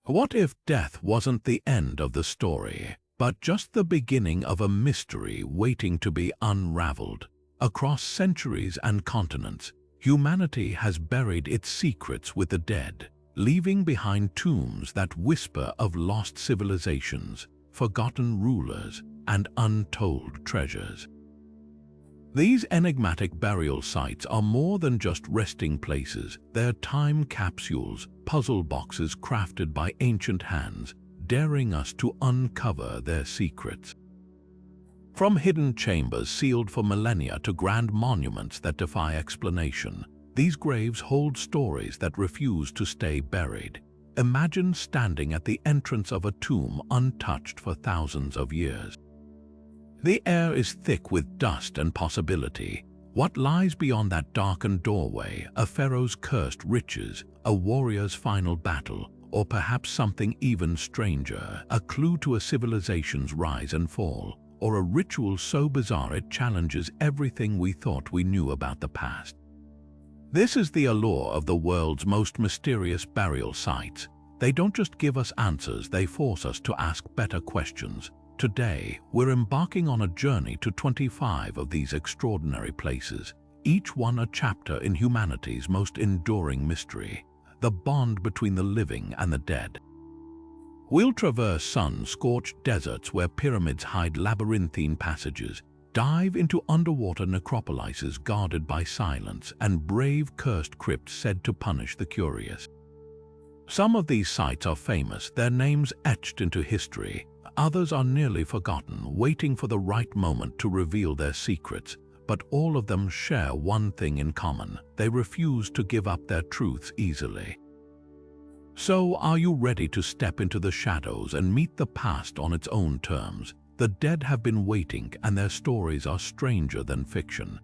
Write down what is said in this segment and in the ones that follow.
What if death wasn't the end of the story, but just the beginning of a mystery waiting to be unraveled? Across centuries and continents, humanity has buried its secrets with the dead, leaving behind tombs that whisper of lost civilizations, forgotten rulers, and untold treasures. These enigmatic burial sites are more than just resting places. They're time capsules, puzzle boxes crafted by ancient hands, daring us to uncover their secrets. From hidden chambers sealed for millennia to grand monuments that defy explanation, these graves hold stories that refuse to stay buried. Imagine standing at the entrance of a tomb untouched for thousands of years. The air is thick with dust and possibility. What lies beyond that darkened doorway? A pharaoh's cursed riches, a warrior's final battle, or perhaps something even stranger, a clue to a civilization's rise and fall, or a ritual so bizarre it challenges everything we thought we knew about the past. This is the allure of the world's most mysterious burial sites. They don't just give us answers, they force us to ask better questions. Today, we're embarking on a journey to 25 of these extraordinary places, each one a chapter in humanity's most enduring mystery, the bond between the living and the dead. We'll traverse sun-scorched deserts where pyramids hide labyrinthine passages, dive into underwater necropolises guarded by silence, and brave cursed crypts said to punish the curious. Some of these sites are famous, their names etched into history. Others are nearly forgotten, waiting for the right moment to reveal their secrets. But all of them share one thing in common: they refuse to give up their truths easily. So, are you ready to step into the shadows and meet the past on its own terms? The dead have been waiting, and their stories are stranger than fiction.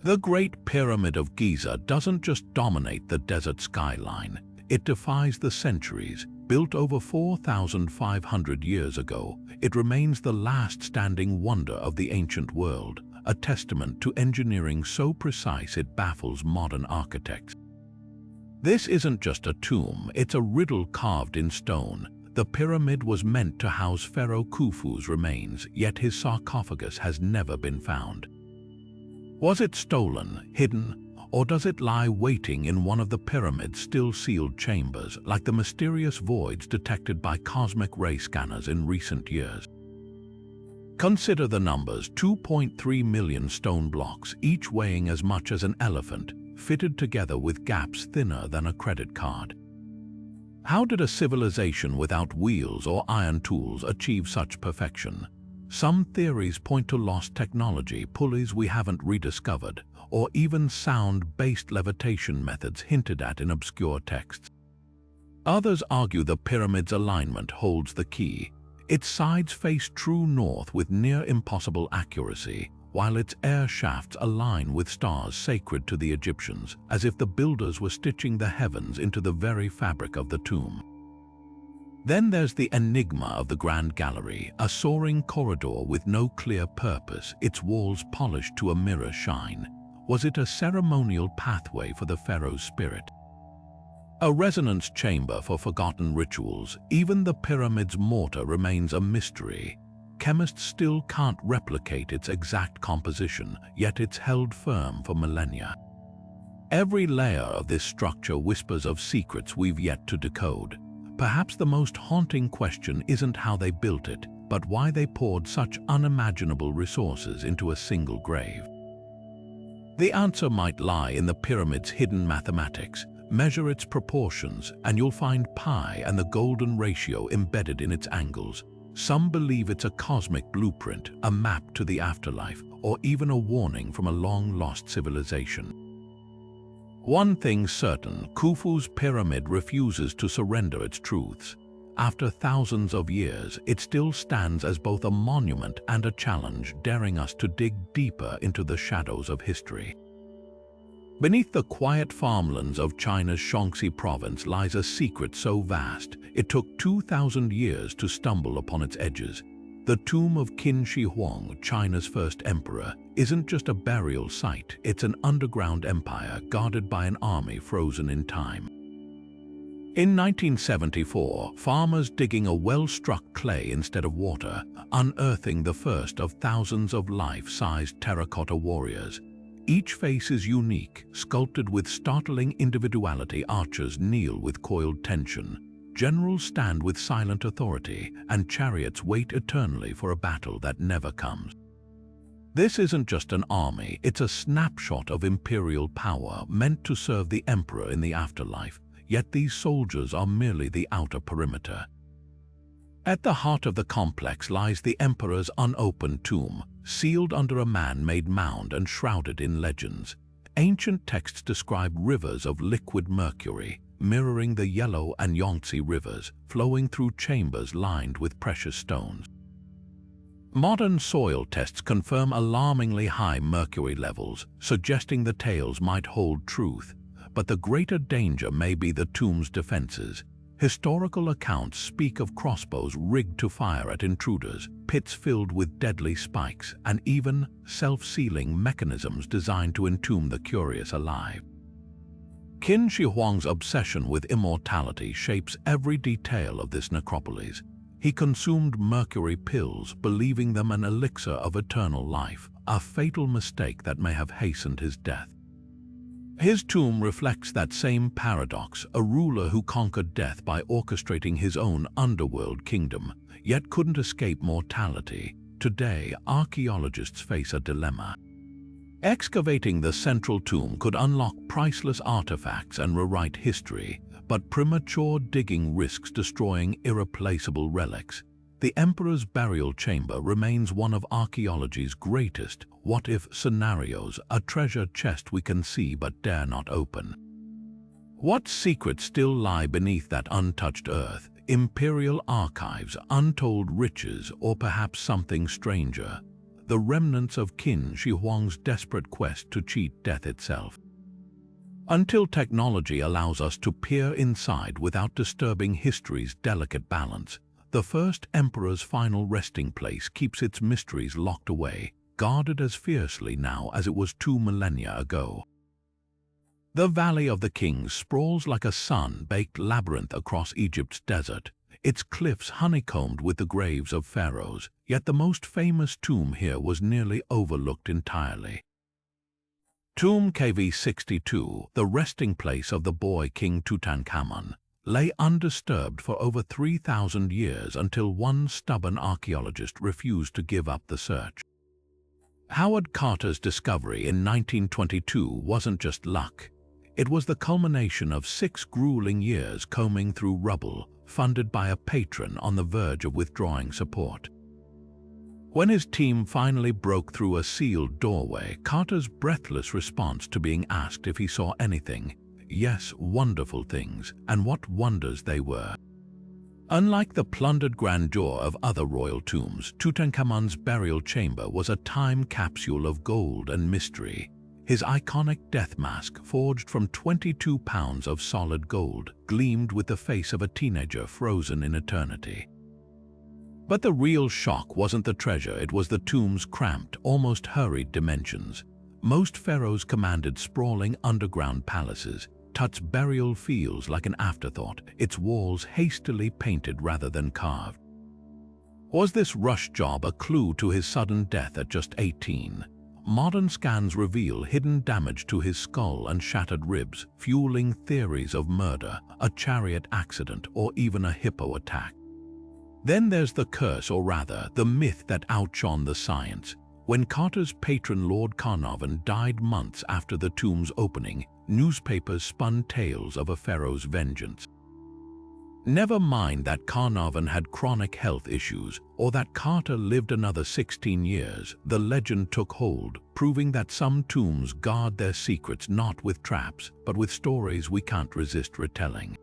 The Great Pyramid of Giza doesn't just dominate the desert skyline. It defies the centuries. Built over 4,500 years ago, it remains the last standing wonder of the ancient world, a testament to engineering so precise it baffles modern architects. This isn't just a tomb, it's a riddle carved in stone. The pyramid was meant to house Pharaoh Khufu's remains, yet his sarcophagus has never been found. Was it stolen, hidden, or does it lie waiting in one of the pyramid's still-sealed chambers, like the mysterious voids detected by cosmic ray scanners in recent years? Consider the numbers: 2.3 million stone blocks, each weighing as much as an elephant, fitted together with gaps thinner than a credit card. How did a civilization without wheels or iron tools achieve such perfection? Some theories point to lost technology, pulleys we haven't rediscovered, or even sound-based levitation methods hinted at in obscure texts. Others argue the pyramid's alignment holds the key. Its sides face true north with near-impossible accuracy, while its air shafts align with stars sacred to the Egyptians, as if the builders were stitching the heavens into the very fabric of the tomb. Then there's the enigma of the Grand Gallery, a soaring corridor with no clear purpose, its walls polished to a mirror shine. Was it a ceremonial pathway for the pharaoh's spirit? A resonance chamber for forgotten rituals? Even the pyramid's mortar remains a mystery. Chemists still can't replicate its exact composition, yet it's held firm for millennia. Every layer of this structure whispers of secrets we've yet to decode. Perhaps the most haunting question isn't how they built it, but why they poured such unimaginable resources into a single grave. The answer might lie in the pyramid's hidden mathematics. Measure its proportions, and you'll find pi and the golden ratio embedded in its angles. Some believe it's a cosmic blueprint, a map to the afterlife, or even a warning from a long-lost civilization. One thing's certain: Khufu's pyramid refuses to surrender its truths. After thousands of years, it still stands as both a monument and a challenge, daring us to dig deeper into the shadows of history. Beneath the quiet farmlands of China's Shaanxi province lies a secret so vast, it took 2,000 years to stumble upon its edges. The tomb of Qin Shi Huang, China's first emperor, isn't just a burial site, it's an underground empire guarded by an army frozen in time. In 1974, farmers digging a well-struck clay instead of water, unearthing the first of thousands of life-sized terracotta warriors. Each face is unique, sculpted with startling individuality. Archers kneel with coiled tension, generals stand with silent authority, and chariots wait eternally for a battle that never comes. This isn't just an army, it's a snapshot of imperial power meant to serve the emperor in the afterlife. Yet these soldiers are merely the outer perimeter. At the heart of the complex lies the emperor's unopened tomb, sealed under a man-made mound and shrouded in legends. Ancient texts describe rivers of liquid mercury, mirroring the Yellow and Yangtze rivers, flowing through chambers lined with precious stones. Modern soil tests confirm alarmingly high mercury levels, suggesting the tales might hold truth. But the greater danger may be the tomb's defenses. Historical accounts speak of crossbows rigged to fire at intruders, pits filled with deadly spikes, and even self-sealing mechanisms designed to entomb the curious alive. Qin Shi Huang's obsession with immortality shapes every detail of this necropolis. He consumed mercury pills, believing them an elixir of eternal life, a fatal mistake that may have hastened his death. His tomb reflects that same paradox, a ruler who conquered death by orchestrating his own underworld kingdom, yet couldn't escape mortality. Today, archaeologists face a dilemma. Excavating the central tomb could unlock priceless artifacts and rewrite history, but premature digging risks destroying irreplaceable relics. The emperor's burial chamber remains one of archaeology's greatest what-if scenarios, a treasure chest we can see but dare not open. What secrets still lie beneath that untouched earth? Imperial archives, untold riches, or perhaps something stranger? The remnants of Qin Shi Huang's desperate quest to cheat death itself. Until technology allows us to peer inside without disturbing history's delicate balance, the first emperor's final resting place keeps its mysteries locked away, guarded as fiercely now as it was 2 millennia ago. The Valley of the Kings sprawls like a sun-baked labyrinth across Egypt's desert, its cliffs honeycombed with the graves of pharaohs, yet the most famous tomb here was nearly overlooked entirely. Tomb KV62, the resting place of the boy King Tutankhamun, lay undisturbed for over 3,000 years until one stubborn archaeologist refused to give up the search. Howard Carter's discovery in 1922 wasn't just luck. It was the culmination of 6 grueling years combing through rubble, funded by a patron on the verge of withdrawing support. When his team finally broke through a sealed doorway, Carter's breathless response to being asked if he saw anything, yes, wonderful things, and what wonders they were. Unlike the plundered grandeur of other royal tombs, Tutankhamun's burial chamber was a time capsule of gold and mystery. His iconic death mask, forged from 22 pounds of solid gold, gleamed with the face of a teenager frozen in eternity. But the real shock wasn't the treasure, it was the tomb's cramped, almost hurried dimensions. Most pharaohs commanded sprawling underground palaces. Tut's burial feels like an afterthought, its walls hastily painted rather than carved. Was this rush job a clue to his sudden death at just 18? Modern scans reveal hidden damage to his skull and shattered ribs, fueling theories of murder, a chariot accident, or even a hippo attack. Then there's the curse, or rather, the myth that outshone the science. When Carter's patron Lord Carnarvon died months after the tomb's opening, newspapers spun tales of a pharaoh's vengeance. Never mind that Carnarvon had chronic health issues, or that Carter lived another 16 years, the legend took hold, proving that some tombs guard their secrets not with traps, but with stories we can't resist retelling.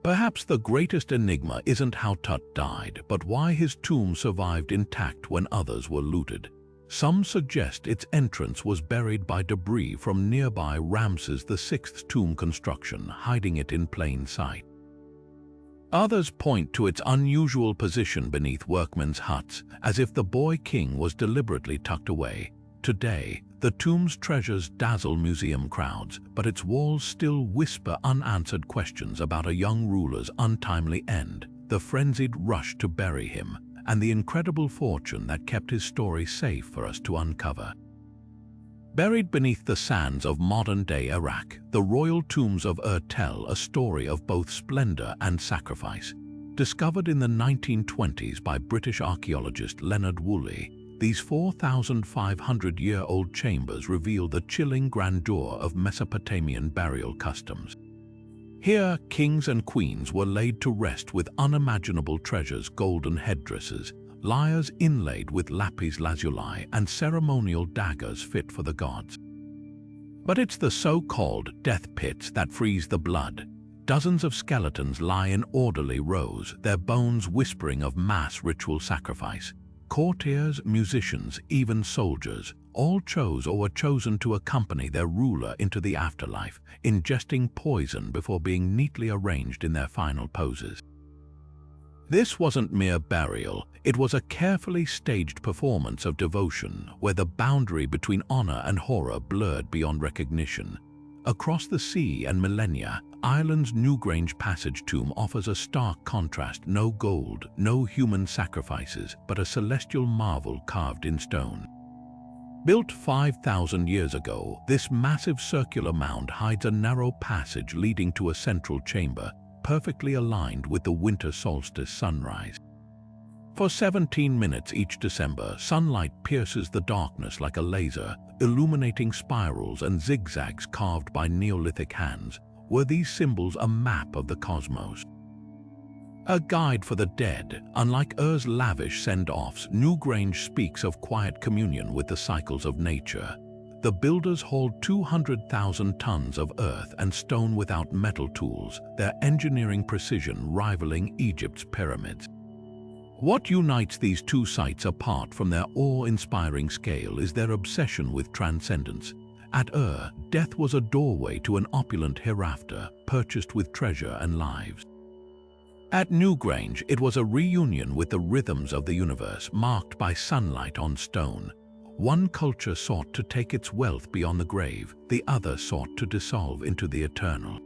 Perhaps the greatest enigma isn't how Tut died, but why his tomb survived intact when others were looted. Some suggest its entrance was buried by debris from nearby Ramses VI's tomb construction, hiding it in plain sight. Others point to its unusual position beneath workmen's huts, as if the boy king was deliberately tucked away. Today, the tomb's treasures dazzle museum crowds, but its walls still whisper unanswered questions about a young ruler's untimely end, the frenzied rush to bury him, and the incredible fortune that kept his story safe for us to uncover. Buried beneath the sands of modern-day Iraq, the royal tombs of Ur tell a story of both splendor and sacrifice. Discovered in the 1920s by British archaeologist Leonard Woolley, these 4,500-year-old chambers reveal the chilling grandeur of Mesopotamian burial customs. Here, kings and queens were laid to rest with unimaginable treasures, golden headdresses, lyres inlaid with lapis lazuli, and ceremonial daggers fit for the gods. But it's the so-called death pits that freeze the blood. Dozens of skeletons lie in orderly rows, their bones whispering of mass ritual sacrifice. Courtiers, musicians, even soldiers, all chose or were chosen to accompany their ruler into the afterlife, ingesting poison before being neatly arranged in their final poses. This wasn't mere burial, it was a carefully staged performance of devotion where the boundary between honor and horror blurred beyond recognition. Across the sea and millennia, Ireland's Newgrange passage tomb offers a stark contrast: no gold, no human sacrifices, but a celestial marvel carved in stone. Built 5,000 years ago, this massive circular mound hides a narrow passage leading to a central chamber, perfectly aligned with the winter solstice sunrise. For 17 minutes each December, sunlight pierces the darkness like a laser, illuminating spirals and zigzags carved by Neolithic hands. Were these symbols a map of the cosmos? A guide for the dead? Unlike Ur's lavish send-offs, Newgrange speaks of quiet communion with the cycles of nature. The builders hauled 200,000 tons of earth and stone without metal tools, their engineering precision rivaling Egypt's pyramids. What unites these two sites apart from their awe-inspiring scale is their obsession with transcendence. At Ur, death was a doorway to an opulent hereafter, purchased with treasure and lives. At Newgrange, it was a reunion with the rhythms of the universe, marked by sunlight on stone. One culture sought to take its wealth beyond the grave, the other sought to dissolve into the eternal.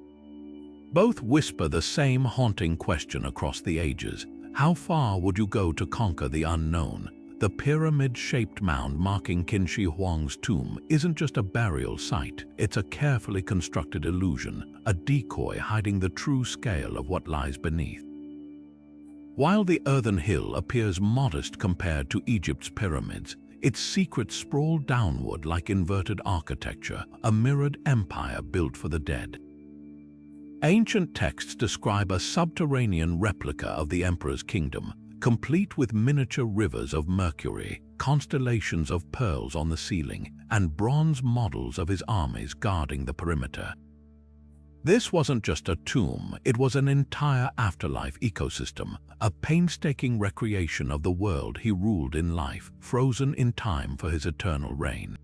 Both whisper the same haunting question across the ages: how far would you go to conquer the unknown? The pyramid-shaped mound marking Qin Shi Huang's tomb isn't just a burial site, it's a carefully constructed illusion, a decoy hiding the true scale of what lies beneath. While the earthen hill appears modest compared to Egypt's pyramids, its secrets sprawl downward like inverted architecture, a mirrored empire built for the dead. Ancient texts describe a subterranean replica of the emperor's kingdom, complete with miniature rivers of mercury, constellations of pearls on the ceiling, and bronze models of his armies guarding the perimeter. This wasn't just a tomb, it was an entire afterlife ecosystem, a painstaking recreation of the world he ruled in life, frozen in time for his eternal reign.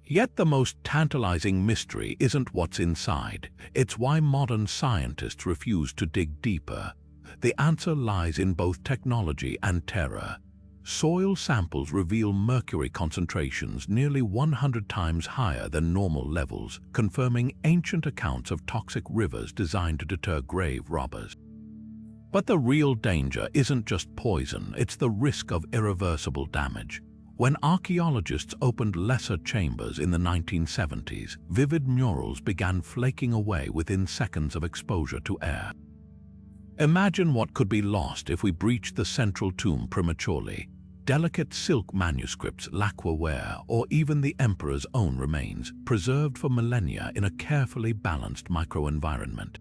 Yet the most tantalizing mystery isn't what's inside, it's why modern scientists refuse to dig deeper. The answer lies in both technology and terror. Soil samples reveal mercury concentrations nearly 100 times higher than normal levels, confirming ancient accounts of toxic rivers designed to deter grave robbers. But the real danger isn't just poison, it's the risk of irreversible damage. When archaeologists opened lesser chambers in the 1970s, vivid murals began flaking away within seconds of exposure to air. Imagine what could be lost if we breached the central tomb prematurely. Delicate silk manuscripts, lacquerware, or even the emperor's own remains, preserved for millennia in a carefully balanced microenvironment.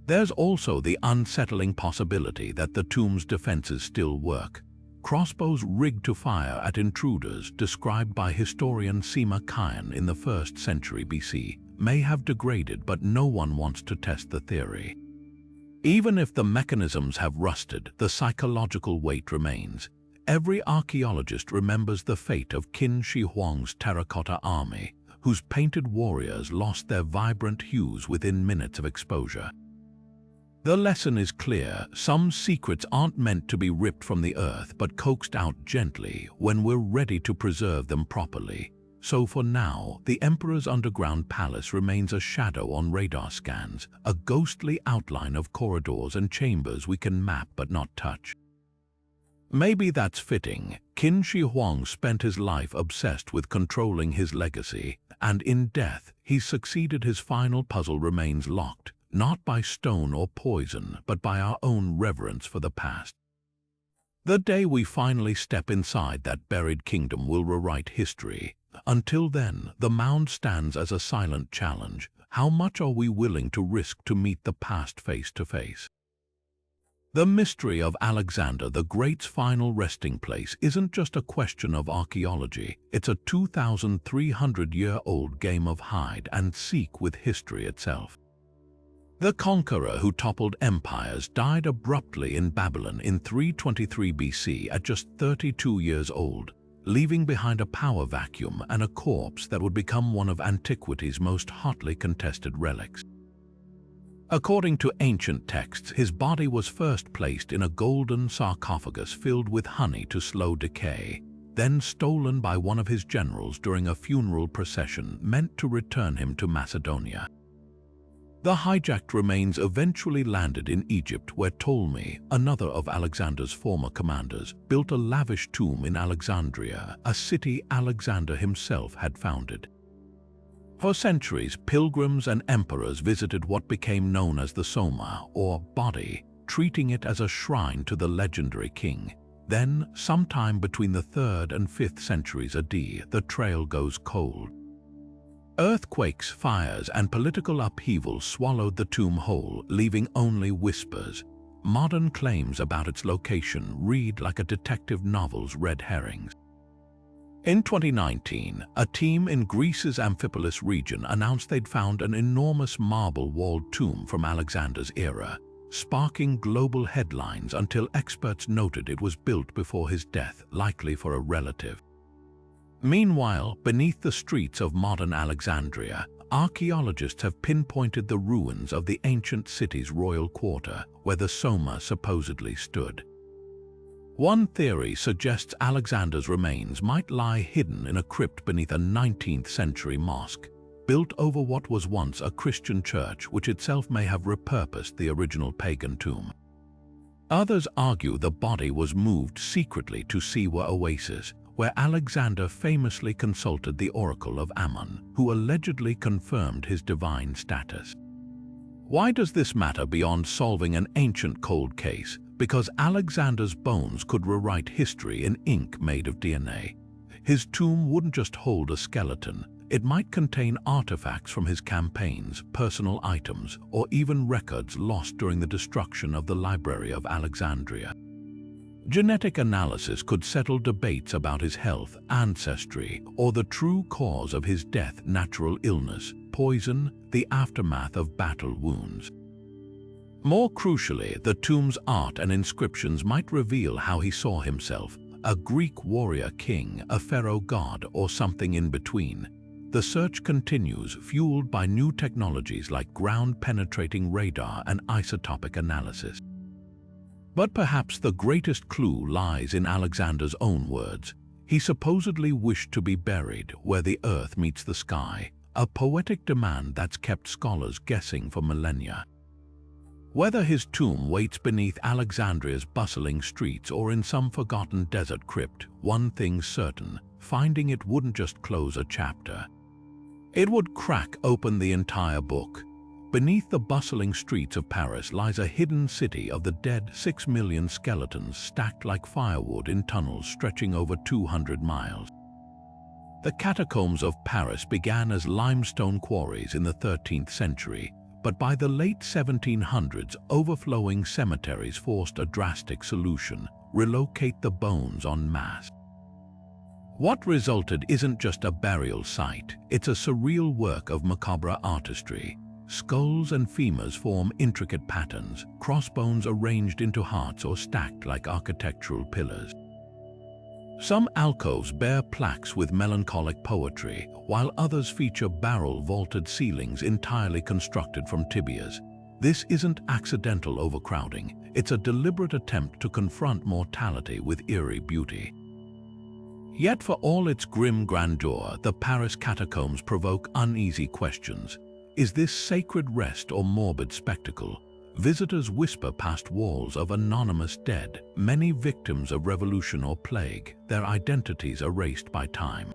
There's also the unsettling possibility that the tomb's defenses still work. Crossbows rigged to fire at intruders, described by historian Sima Qian in the 1st century BC, may have degraded, but no one wants to test the theory. Even if the mechanisms have rusted, the psychological weight remains. Every archaeologist remembers the fate of Qin Shi Huang's Terracotta army, whose painted warriors lost their vibrant hues within minutes of exposure. The lesson is clear. Some secrets aren't meant to be ripped from the earth but coaxed out gently when we're ready to preserve them properly. So for now, the Emperor's underground palace remains a shadow on radar scans, a ghostly outline of corridors and chambers we can map but not touch. Maybe that's fitting. Qin Shi Huang spent his life obsessed with controlling his legacy, and in death, he's succeeded. His final puzzle remains locked, not by stone or poison, but by our own reverence for the past. The day we finally step inside that buried kingdom will rewrite history. Until then, the mound stands as a silent challenge. How much are we willing to risk to meet the past face to face? The mystery of Alexander the Great's final resting place isn't just a question of archaeology. It's a 2,300-year-old game of hide and seek with history itself. The conqueror who toppled empires died abruptly in Babylon in 323 BC at just 32 years old, leaving behind a power vacuum and a corpse that would become one of antiquity's most hotly contested relics. According to ancient texts, his body was first placed in a golden sarcophagus filled with honey to slow decay, then stolen by one of his generals during a funeral procession meant to return him to Macedonia. The hijacked remains eventually landed in Egypt, where Ptolemy, another of Alexander's former commanders, built a lavish tomb in Alexandria, a city Alexander himself had founded. For centuries, pilgrims and emperors visited what became known as the Soma, or body, treating it as a shrine to the legendary king. Then, sometime between the 3rd and 5th centuries AD, the trail goes cold. Earthquakes, fires, and political upheaval swallowed the tomb whole, leaving only whispers. Modern claims about its location read like a detective novel's red herrings. In 2019, a team in Greece's Amphipolis region announced they'd found an enormous marble-walled tomb from Alexander's era, sparking global headlines until experts noted it was built before his death, likely for a relative. Meanwhile, beneath the streets of modern Alexandria, archaeologists have pinpointed the ruins of the ancient city's royal quarter, where the Soma supposedly stood. One theory suggests Alexander's remains might lie hidden in a crypt beneath a 19th-century mosque, built over what was once a Christian church, which itself may have repurposed the original pagan tomb. Others argue the body was moved secretly to Siwa Oasis, where Alexander famously consulted the oracle of Ammon, who allegedly confirmed his divine status. Why does this matter beyond solving an ancient cold case? Because Alexander's bones could rewrite history in ink made of DNA. His tomb wouldn't just hold a skeleton, it might contain artifacts from his campaigns, personal items, or even records lost during the destruction of the Library of Alexandria. Genetic analysis could settle debates about his health, ancestry, or the true cause of his death: natural illness, poison, the aftermath of battle wounds. More crucially, the tomb's art and inscriptions might reveal how he saw himself: a Greek warrior king, a pharaoh god, or something in between. The search continues, fueled by new technologies like ground-penetrating radar and isotopic analysis. But perhaps the greatest clue lies in Alexander's own words. He supposedly wished to be buried where the earth meets the sky, a poetic demand that's kept scholars guessing for millennia. Whether his tomb waits beneath Alexandria's bustling streets or in some forgotten desert crypt, one thing's certain: finding it wouldn't just close a chapter. It would crack open the entire book. Beneath the bustling streets of Paris lies a hidden city of the dead, 6 million skeletons stacked like firewood in tunnels stretching over 200 miles. The catacombs of Paris began as limestone quarries in the 13th century, but by the late 1700s, overflowing cemeteries forced a drastic solution: relocate the bones en masse. What resulted isn't just a burial site, it's a surreal work of macabre artistry. Skulls and femurs form intricate patterns, crossbones arranged into hearts or stacked like architectural pillars. Some alcoves bear plaques with melancholic poetry, while others feature barrel-vaulted ceilings entirely constructed from tibias. This isn't accidental overcrowding, it's a deliberate attempt to confront mortality with eerie beauty. Yet for all its grim grandeur, the Paris catacombs provoke uneasy questions. Is this sacred rest or morbid spectacle? Visitors whisper past walls of anonymous dead, many victims of revolution or plague, their identities erased by time.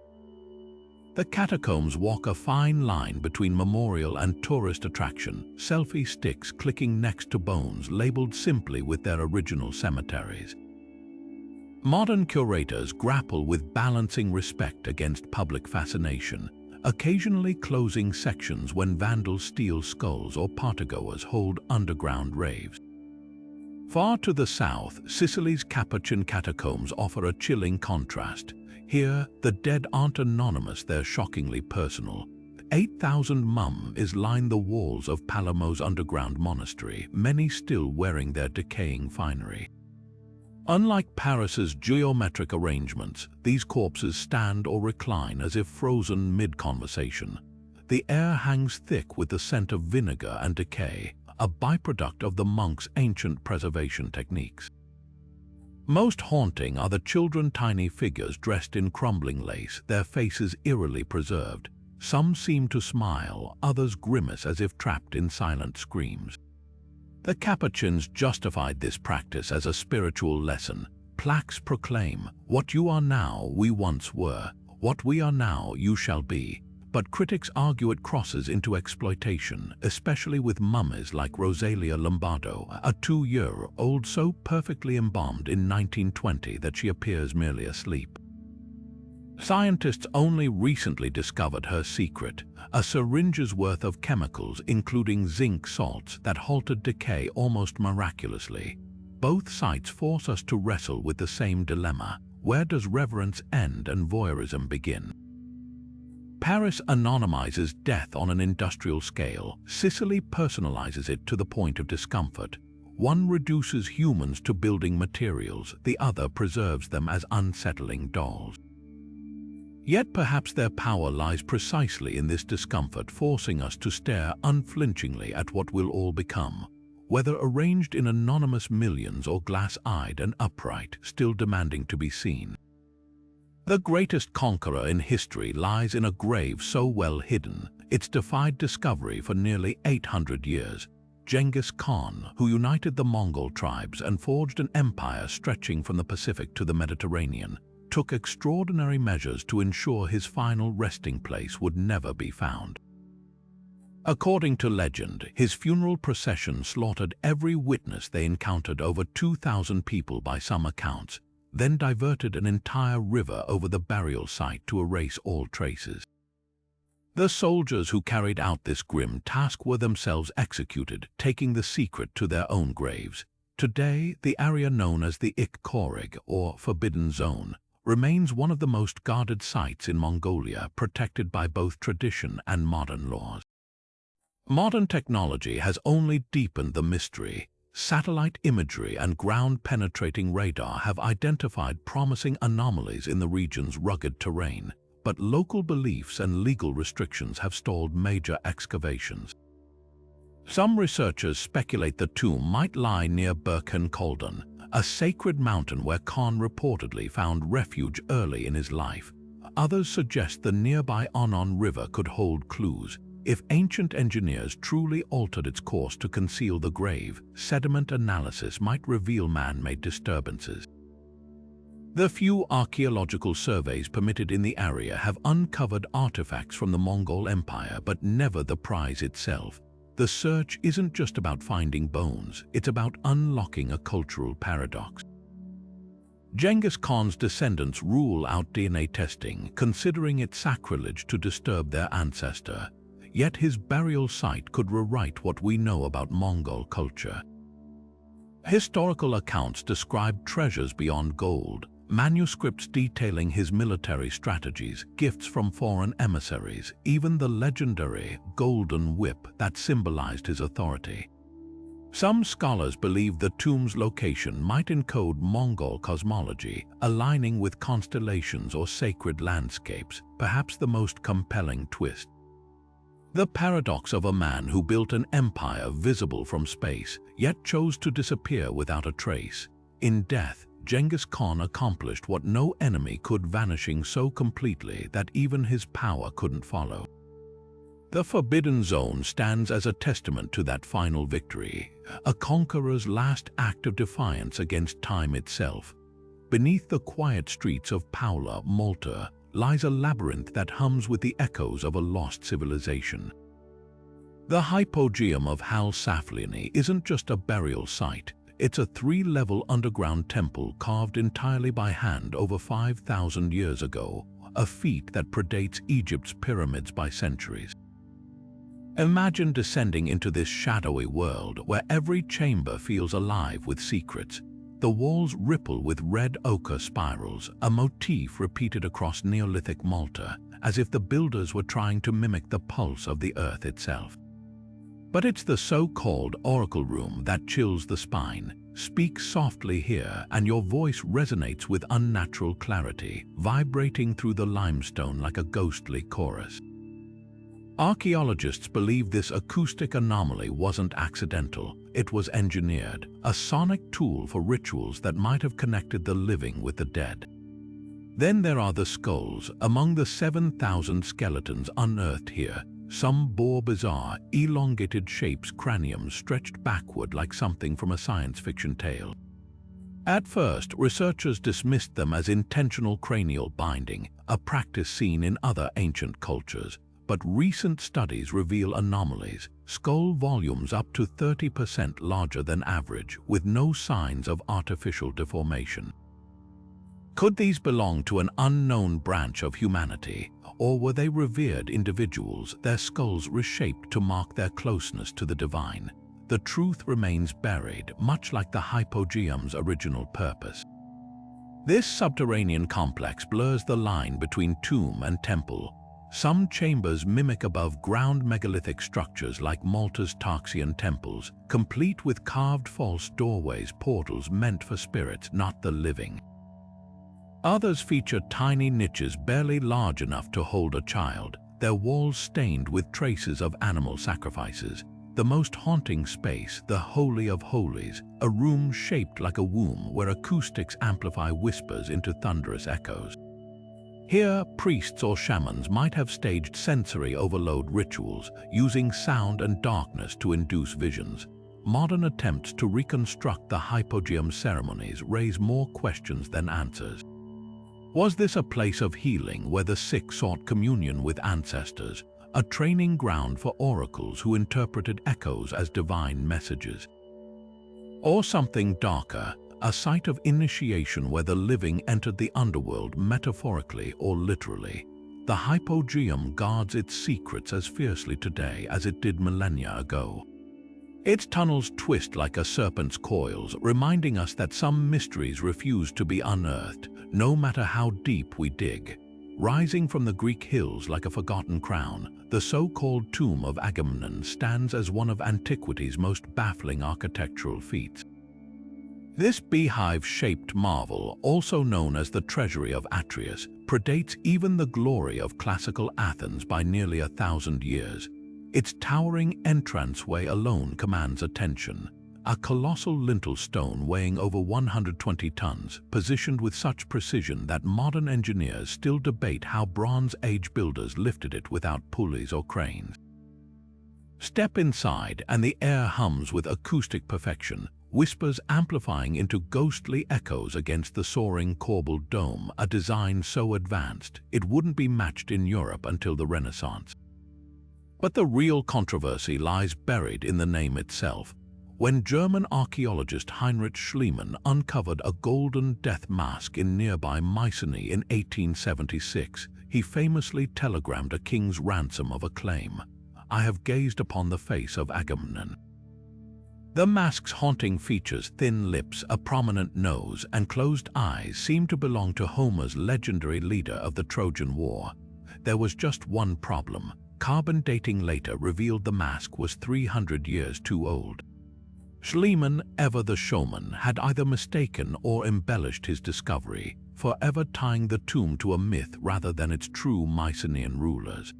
The catacombs walk a fine line between memorial and tourist attraction, selfie sticks clicking next to bones labeled simply with their original cemeteries. Modern curators grapple with balancing respect against public fascination, occasionally closing sections when vandals steal skulls or partygoers hold underground raves. Far to the south, Sicily's Capuchin catacombs offer a chilling contrast. Here, the dead aren't anonymous, they're shockingly personal. 8,000 mummies line the walls of Palermo's underground monastery, many still wearing their decaying finery. Unlike Paris's geometric arrangements, these corpses stand or recline as if frozen mid-conversation. The air hangs thick with the scent of vinegar and decay, a byproduct of the monks' ancient preservation techniques. Most haunting are the tiny figures dressed in crumbling lace, their faces eerily preserved. Some seem to smile, others grimace as if trapped in silent screams. The Capuchins justified this practice as a spiritual lesson. Plaques proclaim, "What you are now, we once were. What we are now, you shall be." But critics argue it crosses into exploitation, especially with mummies like Rosalia Lombardo, a 2-year-old so perfectly embalmed in 1920 that she appears merely asleep. Scientists only recently discovered her secret, a syringe's worth of chemicals including zinc salts that halted decay almost miraculously. Both sites force us to wrestle with the same dilemma: where does reverence end and voyeurism begin? Paris anonymizes death on an industrial scale. Sicily personalizes it to the point of discomfort. One reduces humans to building materials, the other preserves them as unsettling dolls. Yet perhaps their power lies precisely in this discomfort, forcing us to stare unflinchingly at what will all become, whether arranged in anonymous millions or glass-eyed and upright, still demanding to be seen. The greatest conqueror in history lies in a grave so well hidden, it's defied discovery for nearly 800 years. Genghis Khan, who united the Mongol tribes and forged an empire stretching from the Pacific to the Mediterranean, took extraordinary measures to ensure his final resting place would never be found. According to legend, his funeral procession slaughtered every witness they encountered, over 2,000 people by some accounts, then diverted an entire river over the burial site to erase all traces. The soldiers who carried out this grim task were themselves executed, taking the secret to their own graves. Today, the area known as the Ik-Korig, or Forbidden Zone, remains one of the most guarded sites in Mongolia, protected by both tradition and modern laws. Modern technology has only deepened the mystery. Satellite imagery and ground-penetrating radar have identified promising anomalies in the region's rugged terrain, but local beliefs and legal restrictions have stalled major excavations. Some researchers speculate the tomb might lie near Burkhan Koldun, a sacred mountain where Khan reportedly found refuge early in his life. Others suggest the nearby Onon River could hold clues. If ancient engineers truly altered its course to conceal the grave, sediment analysis might reveal man-made disturbances. The few archaeological surveys permitted in the area have uncovered artifacts from the Mongol Empire, but never the prize itself. The search isn't just about finding bones, it's about unlocking a cultural paradox. Genghis Khan's descendants rule out DNA testing, considering it sacrilege to disturb their ancestor. Yet his burial site could rewrite what we know about Mongol culture. Historical accounts describe treasures beyond gold, manuscripts detailing his military strategies, gifts from foreign emissaries, even the legendary golden whip that symbolized his authority. Some scholars believe the tomb's location might encode Mongol cosmology, aligning with constellations or sacred landscapes, perhaps the most compelling twist. The paradox of a man who built an empire visible from space, yet chose to disappear without a trace. In death, Genghis Khan accomplished what no enemy could, vanishing so completely that even his power couldn't follow. The Forbidden Zone stands as a testament to that final victory, a conqueror's last act of defiance against time itself. Beneath the quiet streets of Paula, Malta, lies a labyrinth that hums with the echoes of a lost civilization. The Hypogeum of Hal Saflieni isn't just a burial site, it's a 3-level underground temple carved entirely by hand over 5,000 years ago, a feat that predates Egypt's pyramids by centuries. Imagine descending into this shadowy world where every chamber feels alive with secrets. The walls ripple with red ochre spirals, a motif repeated across Neolithic Malta, as if the builders were trying to mimic the pulse of the earth itself. But it's the so-called oracle room that chills the spine. Speak softly here, and your voice resonates with unnatural clarity, vibrating through the limestone like a ghostly chorus. Archaeologists believe this acoustic anomaly wasn't accidental. It was engineered, a sonic tool for rituals that might have connected the living with the dead. Then there are the skulls. Among the 7,000 skeletons unearthed here, some bore bizarre, elongated shapes, craniums stretched backward like something from a science fiction tale. At first, researchers dismissed them as intentional cranial binding, a practice seen in other ancient cultures. But recent studies reveal anomalies, skull volumes up to 30% larger than average, with no signs of artificial deformation. Could these belong to an unknown branch of humanity, or were they revered individuals, their skulls reshaped to mark their closeness to the divine? The truth remains buried, much like the Hypogeum's original purpose. This subterranean complex blurs the line between tomb and temple. Some chambers mimic above-ground megalithic structures like Malta's Tarxian temples, complete with carved false doorways, portals meant for spirits, not the living. Others feature tiny niches barely large enough to hold a child, their walls stained with traces of animal sacrifices. The most haunting space, the Holy of Holies, a room shaped like a womb where acoustics amplify whispers into thunderous echoes. Here, priests or shamans might have staged sensory overload rituals, using sound and darkness to induce visions. Modern attempts to reconstruct the Hypogeum ceremonies raise more questions than answers. Was this a place of healing where the sick sought communion with ancestors, a training ground for oracles who interpreted echoes as divine messages? Or something darker, a site of initiation where the living entered the underworld metaphorically or literally? The Hypogeum guards its secrets as fiercely today as it did millennia ago. Its tunnels twist like a serpent's coils, reminding us that some mysteries refuse to be unearthed, no matter how deep we dig. Rising from the Greek hills like a forgotten crown, the so-called tomb of Agamemnon stands as one of antiquity's most baffling architectural feats. This beehive-shaped marvel, also known as the Treasury of Atreus, predates even the glory of classical Athens by nearly 1,000 years. Its towering entranceway alone commands attention. A colossal lintel stone weighing over 120 tons, positioned with such precision that modern engineers still debate how Bronze Age builders lifted it without pulleys or cranes. Step inside and the air hums with acoustic perfection, whispers amplifying into ghostly echoes against the soaring corbelled dome, a design so advanced it wouldn't be matched in Europe until the Renaissance. But the real controversy lies buried in the name itself. When German archaeologist Heinrich Schliemann uncovered a golden death mask in nearby Mycenae in 1876, he famously telegrammed a king's ransom of a claim: "I have gazed upon the face of Agamemnon." The mask's haunting features, thin lips, a prominent nose, and closed eyes, seem to belong to Homer's legendary leader of the Trojan War. There was just one problem. Carbon dating later revealed the mask was 300 years too old. Schliemann, ever the showman, had either mistaken or embellished his discovery, forever tying the tomb to a myth rather than its true Mycenaean rulers.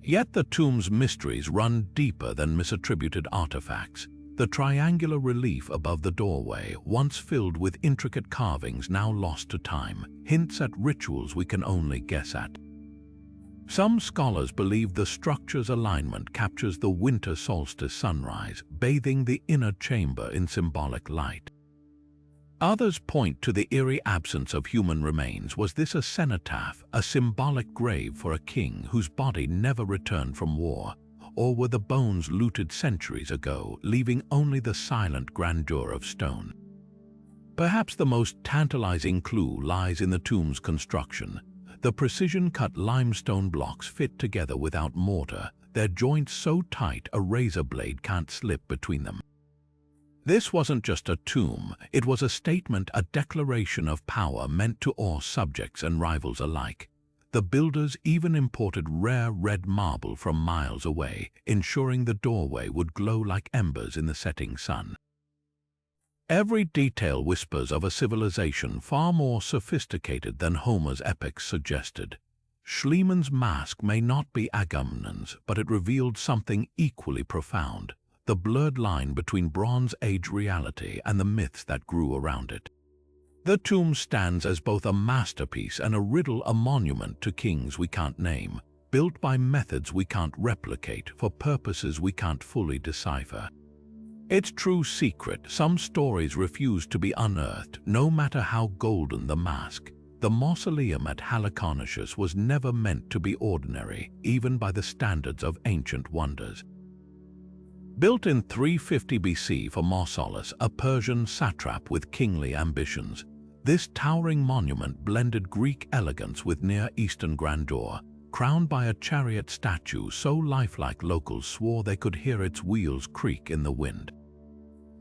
Yet the tomb's mysteries run deeper than misattributed artifacts. The triangular relief above the doorway, once filled with intricate carvings now lost to time, hints at rituals we can only guess at. Some scholars believe the structure's alignment captures the winter solstice sunrise, bathing the inner chamber in symbolic light. Others point to the eerie absence of human remains. Was this a cenotaph, a symbolic grave for a king whose body never returned from war? Or were the bones looted centuries ago, leaving only the silent grandeur of stone? Perhaps the most tantalizing clue lies in the tomb's construction. The precision-cut limestone blocks fit together without mortar, their joints so tight a razor blade can't slip between them. This wasn't just a tomb, it was a statement, a declaration of power meant to awe subjects and rivals alike. The builders even imported rare red marble from miles away, ensuring the doorway would glow like embers in the setting sun. Every detail whispers of a civilization far more sophisticated than Homer's epics suggested. Schliemann's mask may not be Agamemnon's, but it revealed something equally profound: the blurred line between Bronze Age reality and the myths that grew around it. The tomb stands as both a masterpiece and a riddle, a monument to kings we can't name, built by methods we can't replicate for purposes we can't fully decipher. Its true secret, some stories refuse to be unearthed, no matter how golden the mask. The mausoleum at Halicarnassus was never meant to be ordinary, even by the standards of ancient wonders. Built in 350 BC for Mausolus, a Persian satrap with kingly ambitions, this towering monument blended Greek elegance with Near Eastern grandeur, crowned by a chariot statue so lifelike locals swore they could hear its wheels creak in the wind.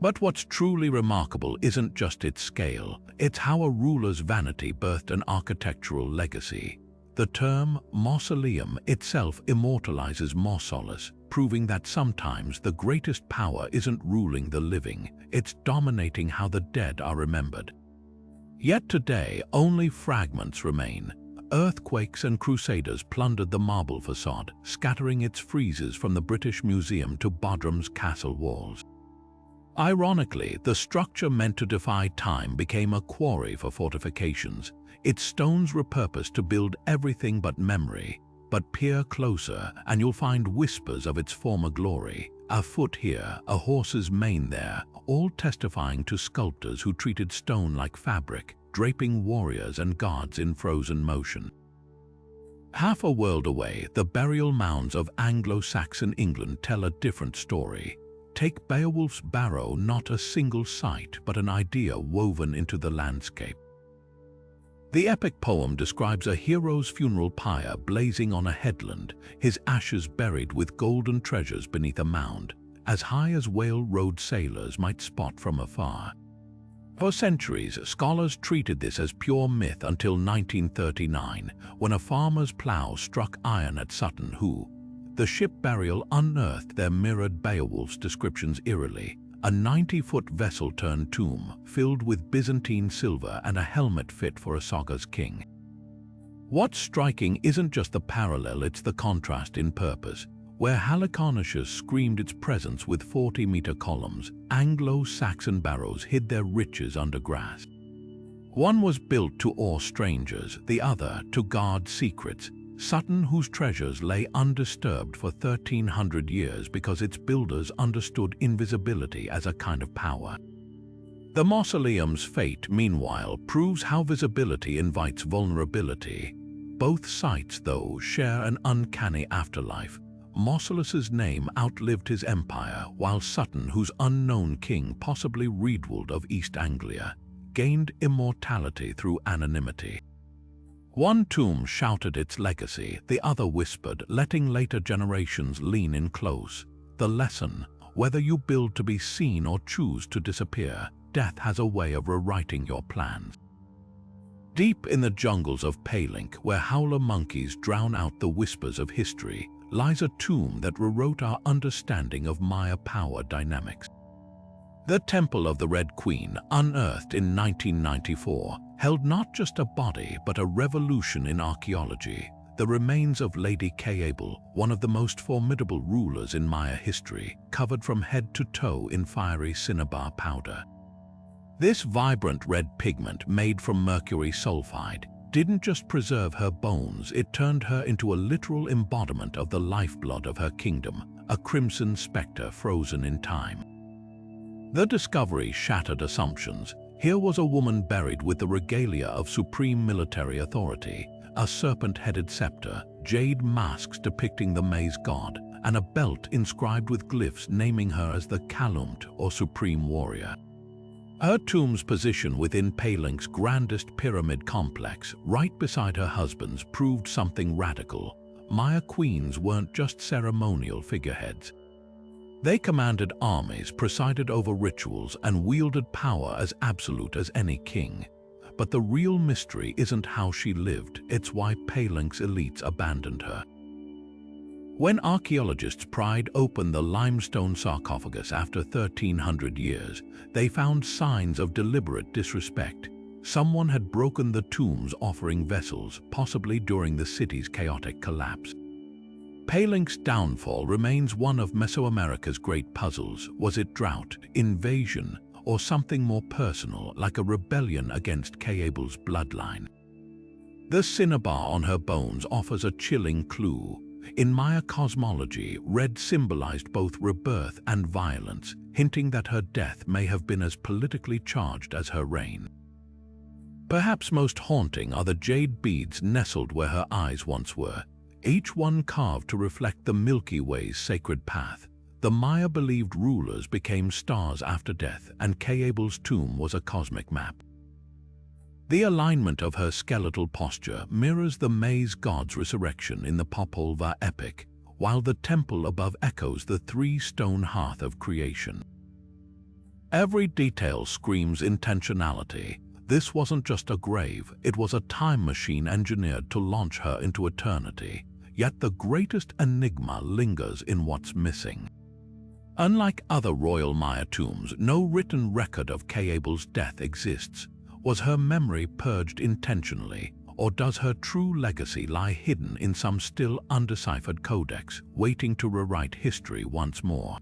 But what's truly remarkable isn't just its scale, it's how a ruler's vanity birthed an architectural legacy. The term mausoleum itself immortalizes Mausolus, proving that sometimes the greatest power isn't ruling the living, it's dominating how the dead are remembered. Yet today, only fragments remain. Earthquakes and crusaders plundered the marble facade, scattering its friezes from the British Museum to Bodrum's castle walls. Ironically, the structure meant to defy time became a quarry for fortifications, its stones repurposed to build everything but memory. But peer closer, and you'll find whispers of its former glory. A foot here, a horse's mane there, all testifying to sculptors who treated stone like fabric, draping warriors and gods in frozen motion. Half a world away, the burial mounds of Anglo-Saxon England tell a different story. Take Beowulf's Barrow, not a single site, but an idea woven into the landscape. The epic poem describes a hero's funeral pyre blazing on a headland, his ashes buried with golden treasures beneath a mound, as high as whale-rowed sailors might spot from afar. For centuries, scholars treated this as pure myth until 1939, when a farmer's plough struck iron at Sutton Hoo. The ship burial unearthed their mirrored Beowulf's descriptions eerily, a 90-foot vessel-turned tomb filled with Byzantine silver and a helmet fit for a saga's king. What's striking isn't just the parallel, it's the contrast in purpose. Where Halicarnassus screamed its presence with 40-meter columns, Anglo-Saxon barrows hid their riches under grass. One was built to awe strangers, the other to guard secrets. Sutton Hoo's treasures lay undisturbed for 1,300 years because its builders understood invisibility as a kind of power. The mausoleum's fate, meanwhile, proves how visibility invites vulnerability. Both sites, though, share an uncanny afterlife. Mausolus's name outlived his empire, while Sutton, whose unknown king, possibly Riedwald of East Anglia, gained immortality through anonymity. One tomb shouted its legacy, the other whispered, letting later generations lean in close. The lesson: whether you build to be seen or choose to disappear, death has a way of rewriting your plans. Deep in the jungles of Palenque, where howler monkeys drown out the whispers of history, lies a tomb that rewrote our understanding of Maya power dynamics. The Temple of the Red Queen, unearthed in 1994, held not just a body but a revolution in archaeology. the remains of Lady Kayable, one of the most formidable rulers in Maya history, covered from head to toe in fiery cinnabar powder. This vibrant red pigment made from mercury sulfide didn't just preserve her bones, it turned her into a literal embodiment of the lifeblood of her kingdom, a crimson spectre frozen in time. The discovery shattered assumptions. Here was a woman buried with the regalia of supreme military authority, a serpent-headed scepter, jade masks depicting the maize god, and a belt inscribed with glyphs naming her as the Kalumt, or supreme warrior. Her tomb's position within Palink's grandest pyramid complex, right beside her husband's, proved something radical. Maya queens weren't just ceremonial figureheads. They commanded armies, presided over rituals, and wielded power as absolute as any king. But the real mystery isn't how she lived, it's why Palink's elites abandoned her. When archaeologists pried open the limestone sarcophagus after 1,300 years, they found signs of deliberate disrespect. Someone had broken the tomb's offering vessels, possibly during the city's chaotic collapse. Palink's downfall remains one of Mesoamerica's great puzzles. Was it drought, invasion, or something more personal, like a rebellion against Kayable's bloodline? The cinnabar on her bones offers a chilling clue. In Maya cosmology, red symbolized both rebirth and violence, hinting that her death may have been as politically charged as her reign. Perhaps most haunting are the jade beads nestled where her eyes once were, each one carved to reflect the Milky Way's sacred path. The Maya believed rulers became stars after death, and Kayable's tomb was a cosmic map. The alignment of her skeletal posture mirrors the maize god's resurrection in the Popol Vuh epic, while the temple above echoes the three-stone hearth of creation. Every detail screams intentionality. This wasn't just a grave, it was a time machine engineered to launch her into eternity. Yet the greatest enigma lingers in what's missing. Unlike other royal Maya tombs, no written record of Kayable's death exists. Was her memory purged intentionally, or does her true legacy lie hidden in some still undeciphered codex, waiting to rewrite history once more?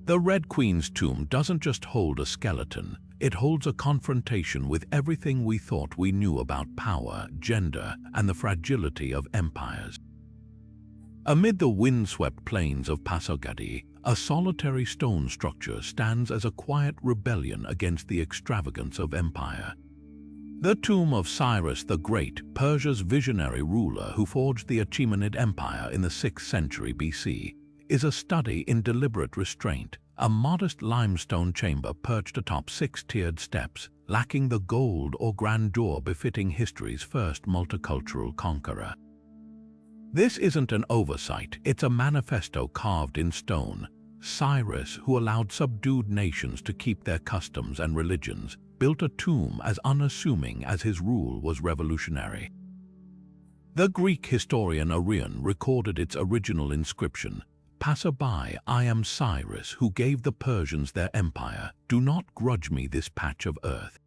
The Red Queen's tomb doesn't just hold a skeleton, it holds a confrontation with everything we thought we knew about power, gender, and the fragility of empires. Amid the windswept plains of Pasogadi, a solitary stone structure stands as a quiet rebellion against the extravagance of empire. The tomb of Cyrus the Great, Persia's visionary ruler who forged the Achaemenid Empire in the 6th century BC, is a study in deliberate restraint, a modest limestone chamber perched atop 6-tiered steps, lacking the gold or grandeur befitting history's first multicultural conqueror. This isn't an oversight, it's a manifesto carved in stone. Cyrus, who allowed subdued nations to keep their customs and religions, built a tomb as unassuming as his rule was revolutionary. The Greek historian Arrian recorded its original inscription, "Passerby, I am Cyrus, who gave the Persians their empire. Do not grudge me this patch of earth."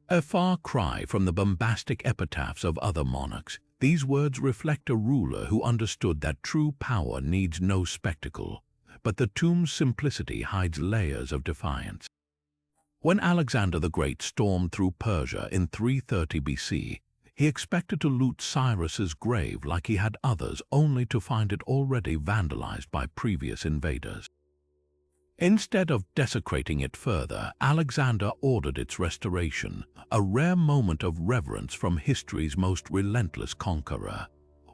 A far cry from the bombastic epitaphs of other monarchs, these words reflect a ruler who understood that true power needs no spectacle, but the tomb's simplicity hides layers of defiance. When Alexander the Great stormed through Persia in 330 BC, he expected to loot Cyrus's grave like he had others, only to find it already vandalized by previous invaders. Instead of desecrating it further, Alexander ordered its restoration, a rare moment of reverence from history's most relentless conqueror.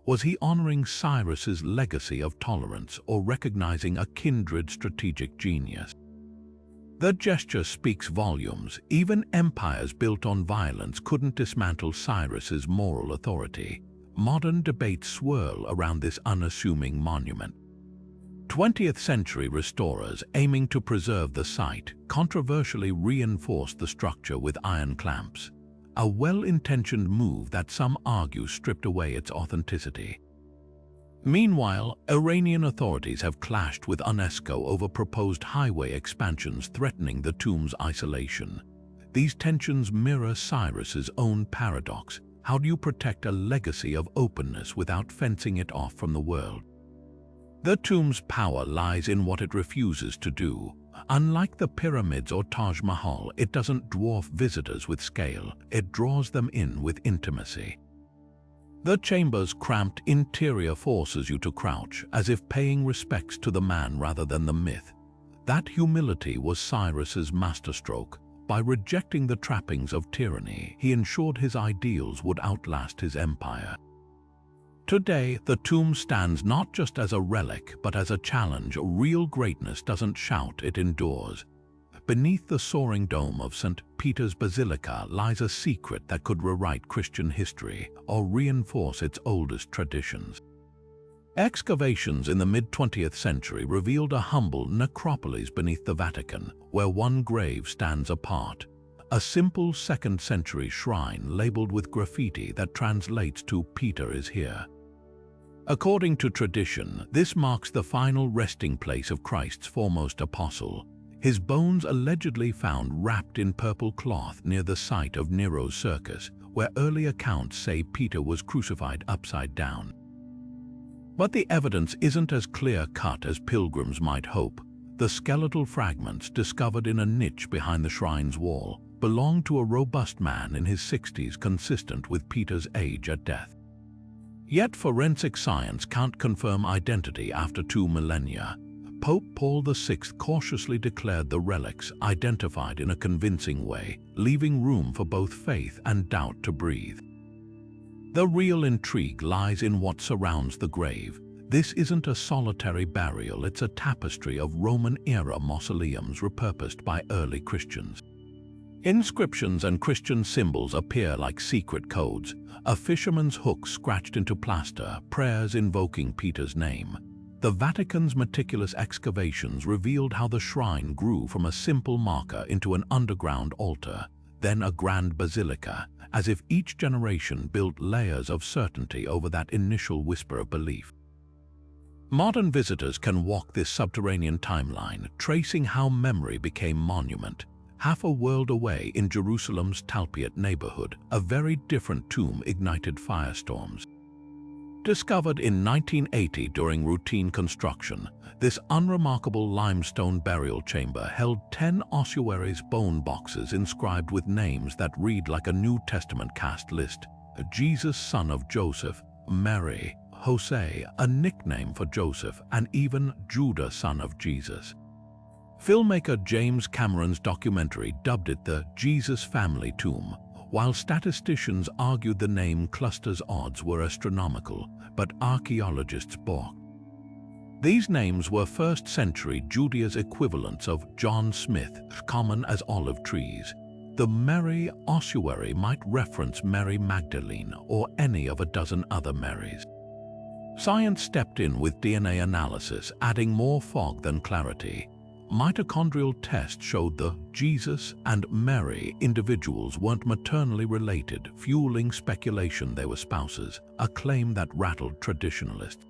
Was he honoring Cyrus's legacy of tolerance or recognizing a kindred strategic genius? The gesture speaks volumes. Even empires built on violence couldn't dismantle Cyrus's moral authority. Modern debates swirl around this unassuming monument. 20th century restorers, aiming to preserve the site, controversially reinforced the structure with iron clamps, a well-intentioned move that some argue stripped away its authenticity. Meanwhile, Iranian authorities have clashed with UNESCO over proposed highway expansions threatening the tomb's isolation. These tensions mirror Cyrus's own paradox. How do you protect a legacy of openness without fencing it off from the world? The tomb's power lies in what it refuses to do. Unlike the pyramids or Taj Mahal, it doesn't dwarf visitors with scale, it draws them in with intimacy. The chamber's cramped interior forces you to crouch, as if paying respects to the man rather than the myth. That humility was Cyrus's masterstroke. By rejecting the trappings of tyranny, he ensured his ideals would outlast his empire. Today, the tomb stands not just as a relic, but as a challenge. Real greatness doesn't shout, it endures. Beneath the soaring dome of St. Peter's Basilica lies a secret that could rewrite Christian history or reinforce its oldest traditions. Excavations in the mid-20th century revealed a humble necropolis beneath the Vatican, where one grave stands apart. A simple 2nd century shrine labeled with graffiti that translates to "Peter is here." According to tradition, this marks the final resting place of Christ's foremost apostle. His bones allegedly found wrapped in purple cloth near the site of Nero's circus, where early accounts say Peter was crucified upside down. But the evidence isn't as clear-cut as pilgrims might hope. The skeletal fragments discovered in a niche behind the shrine's wall belonged to a robust man in his 60s, consistent with Peter's age at death. Yet forensic science can't confirm identity after 2 millennia. Pope Paul VI cautiously declared the relics identified in a convincing way, leaving room for both faith and doubt to breathe. The real intrigue lies in what surrounds the grave. This isn't a solitary burial, it's a tapestry of Roman-era mausoleums repurposed by early Christians. Inscriptions and Christian symbols appear like secret codes, a fisherman's hook scratched into plaster, prayers invoking Peter's name. The Vatican's meticulous excavations revealed how the shrine grew from a simple marker into an underground altar, then a grand basilica, as if each generation built layers of certainty over that initial whisper of belief. Modern visitors can walk this subterranean timeline, tracing how memory became monument. Half a world away in Jerusalem's Talpiot neighborhood, a very different tomb ignited firestorms. Discovered in 1980 during routine construction, this unremarkable limestone burial chamber held 10 ossuaries bone boxes inscribed with names that read like a New Testament cast list: Jesus, son of Joseph, Mary, Jose, a nickname for Joseph, and even Judah, son of Jesus. Filmmaker James Cameron's documentary dubbed it the Jesus family tomb. While statisticians argued the name cluster's odds were astronomical, but archaeologists balked. These names were 1st century Judea's equivalents of John Smith, common as olive trees. The Mary ossuary might reference Mary Magdalene or any of a dozen other Marys. Science stepped in with DNA analysis, adding more fog than clarity. Mitochondrial tests showed the Jesus and Mary individuals weren't maternally related, fueling speculation they were spouses, a claim that rattled traditionalists.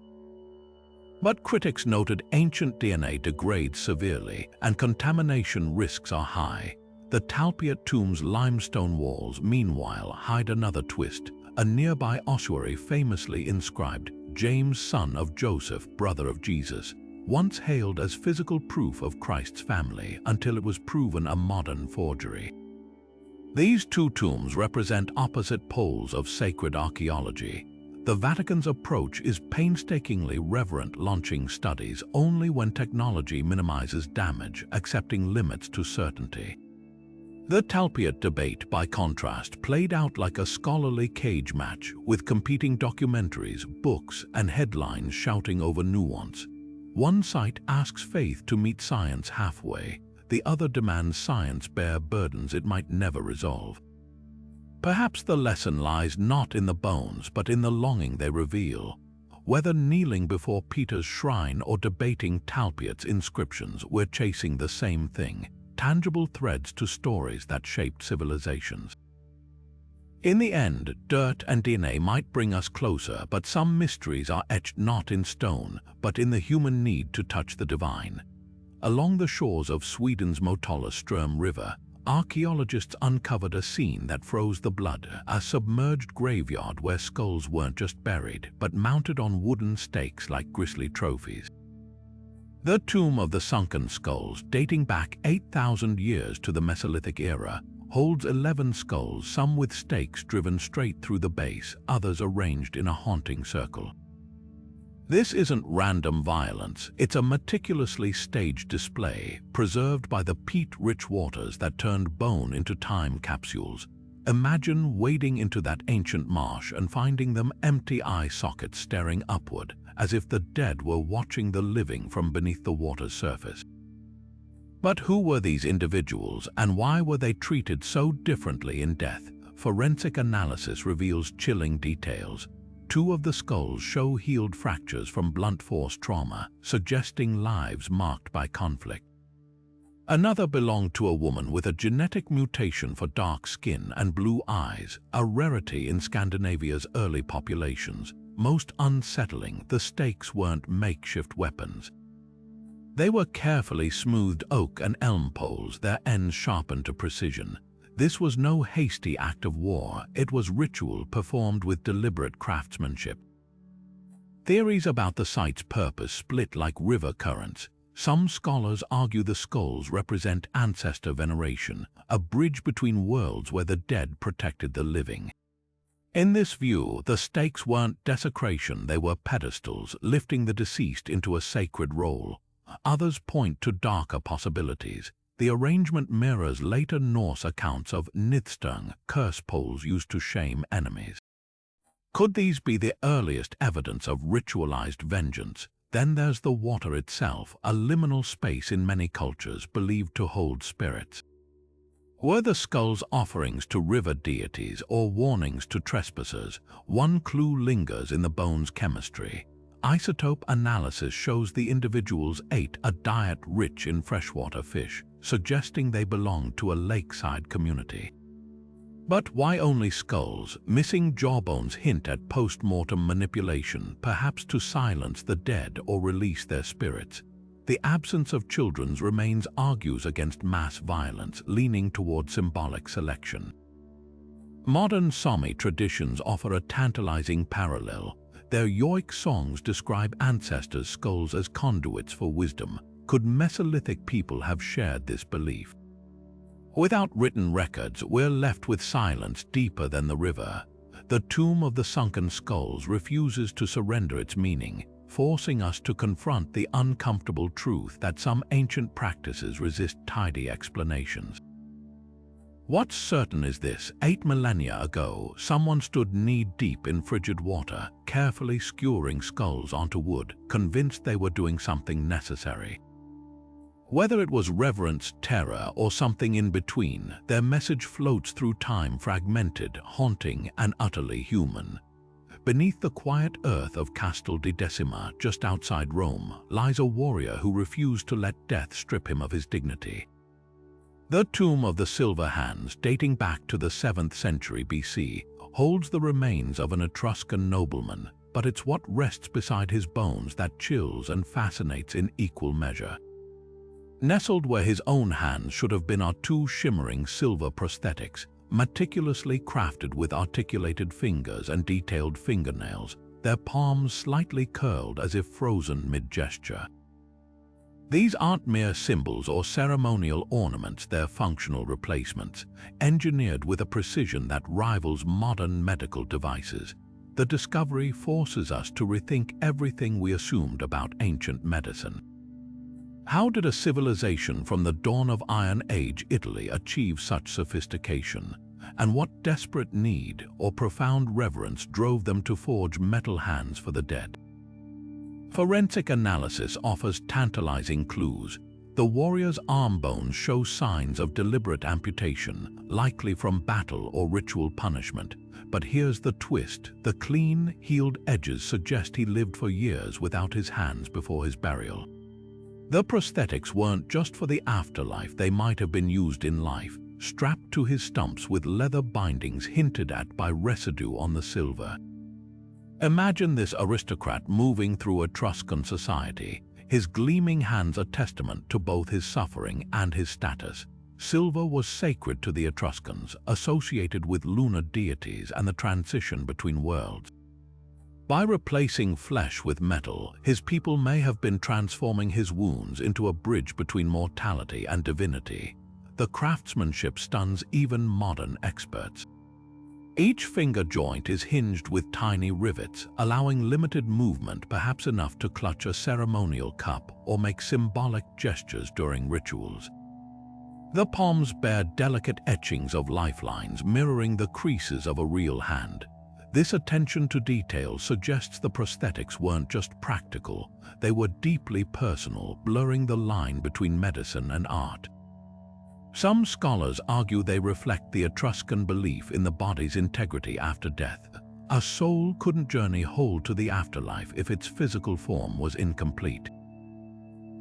But critics noted ancient DNA degrades severely and contamination risks are high. The Talpiot tomb's limestone walls, meanwhile, hide another twist. A nearby ossuary famously inscribed, James, son of Joseph, brother of Jesus, once hailed as physical proof of Christ's family until it was proven a modern forgery. These two tombs represent opposite poles of sacred archaeology. The Vatican's approach is painstakingly reverent, launching studies only when technology minimizes damage, accepting limits to certainty. The Talpiot debate, by contrast, played out like a scholarly cage match, with competing documentaries, books, and headlines shouting over nuance. One site asks faith to meet science halfway, the other demands science bear burdens it might never resolve. Perhaps the lesson lies not in the bones, but in the longing they reveal. Whether kneeling before Peter's shrine or debating Talpiot's inscriptions, we're chasing the same thing: tangible threads to stories that shaped civilizations. In the end, dirt and DNA might bring us closer, but some mysteries are etched not in stone, but in the human need to touch the divine. Along the shores of Sweden's Motala Ström River, archaeologists uncovered a scene that froze the blood, a submerged graveyard where skulls weren't just buried, but mounted on wooden stakes like grisly trophies. The Tomb of the Sunken Skulls, dating back 8,000 years to the Mesolithic era, holds 11 skulls, some with stakes driven straight through the base, others arranged in a haunting circle. This isn't random violence, it's a meticulously staged display, preserved by the peat-rich waters that turned bone into time capsules. Imagine wading into that ancient marsh and finding them empty eye sockets staring upward, as if the dead were watching the living from beneath the water's surface. But who were these individuals, and why were they treated so differently in death? Forensic analysis reveals chilling details. 2 of the skulls show healed fractures from blunt force trauma, suggesting lives marked by conflict. Another belonged to a woman with a genetic mutation for dark skin and blue eyes, a rarity in Scandinavia's early populations. Most unsettling, the stakes weren't makeshift weapons. They were carefully smoothed oak and elm poles, their ends sharpened to precision. This was no hasty act of war, it was ritual performed with deliberate craftsmanship. Theories about the site's purpose split like river currents. Some scholars argue the skulls represent ancestor veneration, a bridge between worlds where the dead protected the living. In this view, the stakes weren't desecration, they were pedestals, lifting the deceased into a sacred role. Others point to darker possibilities. The arrangement mirrors later Norse accounts of nithstung, curse poles used to shame enemies. Could these be the earliest evidence of ritualized vengeance? Then there's the water itself, a liminal space in many cultures believed to hold spirits. Were the skulls offerings to river deities or warnings to trespassers? One clue lingers in the bone's chemistry. Isotope analysis shows the individuals ate a diet rich in freshwater fish, suggesting they belonged to a lakeside community. But why only skulls? Missing jawbones hint at post-mortem manipulation, perhaps to silence the dead or release their spirits. The absence of children's remains argues against mass violence, leaning toward symbolic selection. Modern Sami traditions offer a tantalizing parallel. Their yoik songs describe ancestors' skulls as conduits for wisdom. Could Mesolithic people have shared this belief? Without written records, we're left with silence deeper than the river. The Tomb of the Sunken Skulls refuses to surrender its meaning, forcing us to confront the uncomfortable truth that some ancient practices resist tidy explanations. What's certain is this: 8 millennia ago, someone stood knee-deep in frigid water, carefully skewering skulls onto wood, convinced they were doing something necessary. Whether it was reverence, terror, or something in between, their message floats through time, fragmented, haunting, and utterly human. Beneath the quiet earth of Castel di Decima, just outside Rome, lies a warrior who refused to let death strip him of his dignity. The Tomb of the Silver Hands, dating back to the 7th century BC, holds the remains of an Etruscan nobleman, but it's what rests beside his bones that chills and fascinates in equal measure. Nestled where his own hands should have been are 2 shimmering silver prosthetics, meticulously crafted with articulated fingers and detailed fingernails, their palms slightly curled as if frozen mid-gesture. These aren't mere symbols or ceremonial ornaments, they're functional replacements, engineered with a precision that rivals modern medical devices. The discovery forces us to rethink everything we assumed about ancient medicine. How did a civilization from the dawn of Iron Age Italy achieve such sophistication? And what desperate need or profound reverence drove them to forge metal hands for the dead? Forensic analysis offers tantalizing clues. The warrior's arm bones show signs of deliberate amputation, likely from battle or ritual punishment. But here's the twist: the clean, healed edges suggest he lived for years without his hands before his burial. The prosthetics weren't just for the afterlife, they might have been used in life, strapped to his stumps with leather bindings hinted at by residue on the silver. Imagine this aristocrat moving through Etruscan society, his gleaming hands a testament to both his suffering and his status. Silver was sacred to the Etruscans, associated with lunar deities and the transition between worlds. By replacing flesh with metal, his people may have been transforming his wounds into a bridge between mortality and divinity. The craftsmanship stuns even modern experts. Each finger joint is hinged with tiny rivets, allowing limited movement, perhaps enough to clutch a ceremonial cup or make symbolic gestures during rituals. The palms bear delicate etchings of lifelines mirroring the creases of a real hand. This attention to detail suggests the prosthetics weren't just practical, they were deeply personal, blurring the line between medicine and art. Some scholars argue they reflect the Etruscan belief in the body's integrity after death. A soul couldn't journey whole to the afterlife if its physical form was incomplete.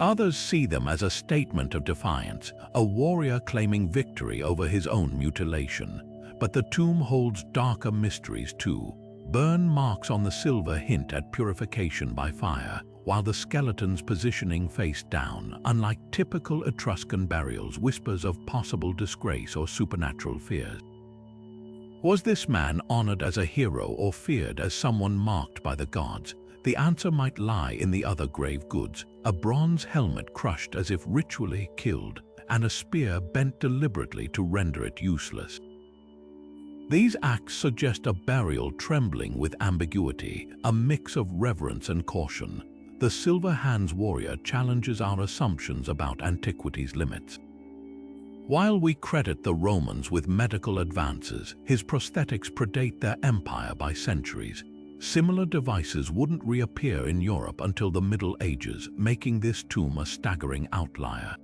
Others see them as a statement of defiance, a warrior claiming victory over his own mutilation. But the tomb holds darker mysteries too. Burn marks on the silver hint at purification by fire, while the skeleton's positioning face down, unlike typical Etruscan burials, whispers of possible disgrace or supernatural fears. Was this man honored as a hero or feared as someone marked by the gods? The answer might lie in the other grave goods, a bronze helmet crushed as if ritually killed, and a spear bent deliberately to render it useless. These acts suggest a burial trembling with ambiguity, a mix of reverence and caution. The Silver Hands warrior challenges our assumptions about antiquity's limits. While we credit the Romans with medical advances, his prosthetics predate their empire by centuries. Similar devices wouldn't reappear in Europe until the Middle Ages, making this tomb a staggering outlier.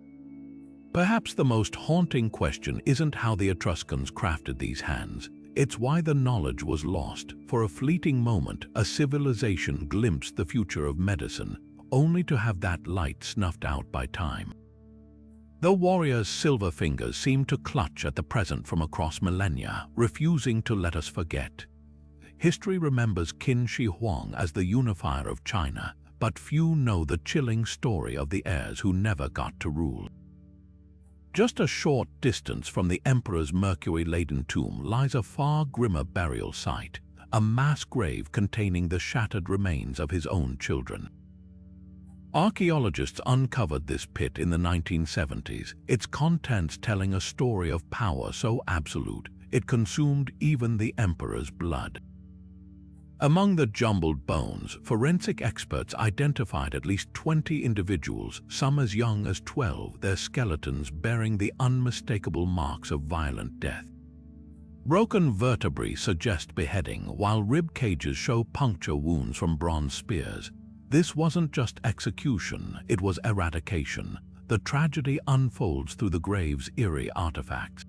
Perhaps the most haunting question isn't how the Etruscans crafted these hands. It's why the knowledge was lost. For a fleeting moment, a civilization glimpsed the future of medicine, only to have that light snuffed out by time. The warrior's silver fingers seem to clutch at the present from across millennia, refusing to let us forget. History remembers Qin Shi Huang as the unifier of China, but few know the chilling story of the heirs who never got to rule. Just a short distance from the emperor's mercury-laden tomb lies a far grimmer burial site, a mass grave containing the shattered remains of his own children. Archaeologists uncovered this pit in the 1970s, its contents telling a story of power so absolute it consumed even the emperor's blood. Among the jumbled bones, forensic experts identified at least 20 individuals, some as young as 12, their skeletons bearing the unmistakable marks of violent death. Broken vertebrae suggest beheading, while rib cages show puncture wounds from bronze spears. This wasn't just execution, it was eradication. The tragedy unfolds through the grave's eerie artifacts.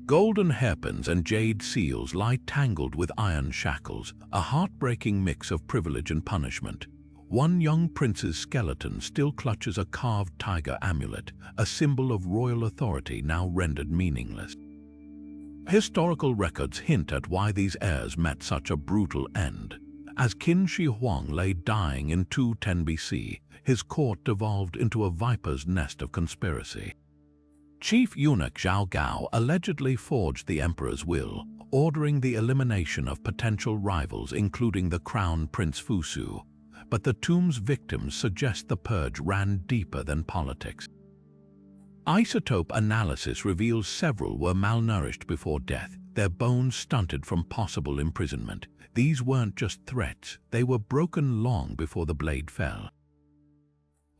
Golden hairpins and jade seals lie tangled with iron shackles, a heartbreaking mix of privilege and punishment. One young prince's skeleton still clutches a carved tiger amulet, a symbol of royal authority now rendered meaningless. Historical records hint at why these heirs met such a brutal end. As Qin Shi Huang lay dying in 210 BC, his court devolved into a viper's nest of conspiracy. Chief eunuch Zhao Gao allegedly forged the emperor's will, ordering the elimination of potential rivals including the crown Prince Fusu. But the tomb's victims suggest the purge ran deeper than politics. Isotope analysis reveals several were malnourished before death, their bones stunted from possible imprisonment. These weren't just threats, they were broken long before the blade fell.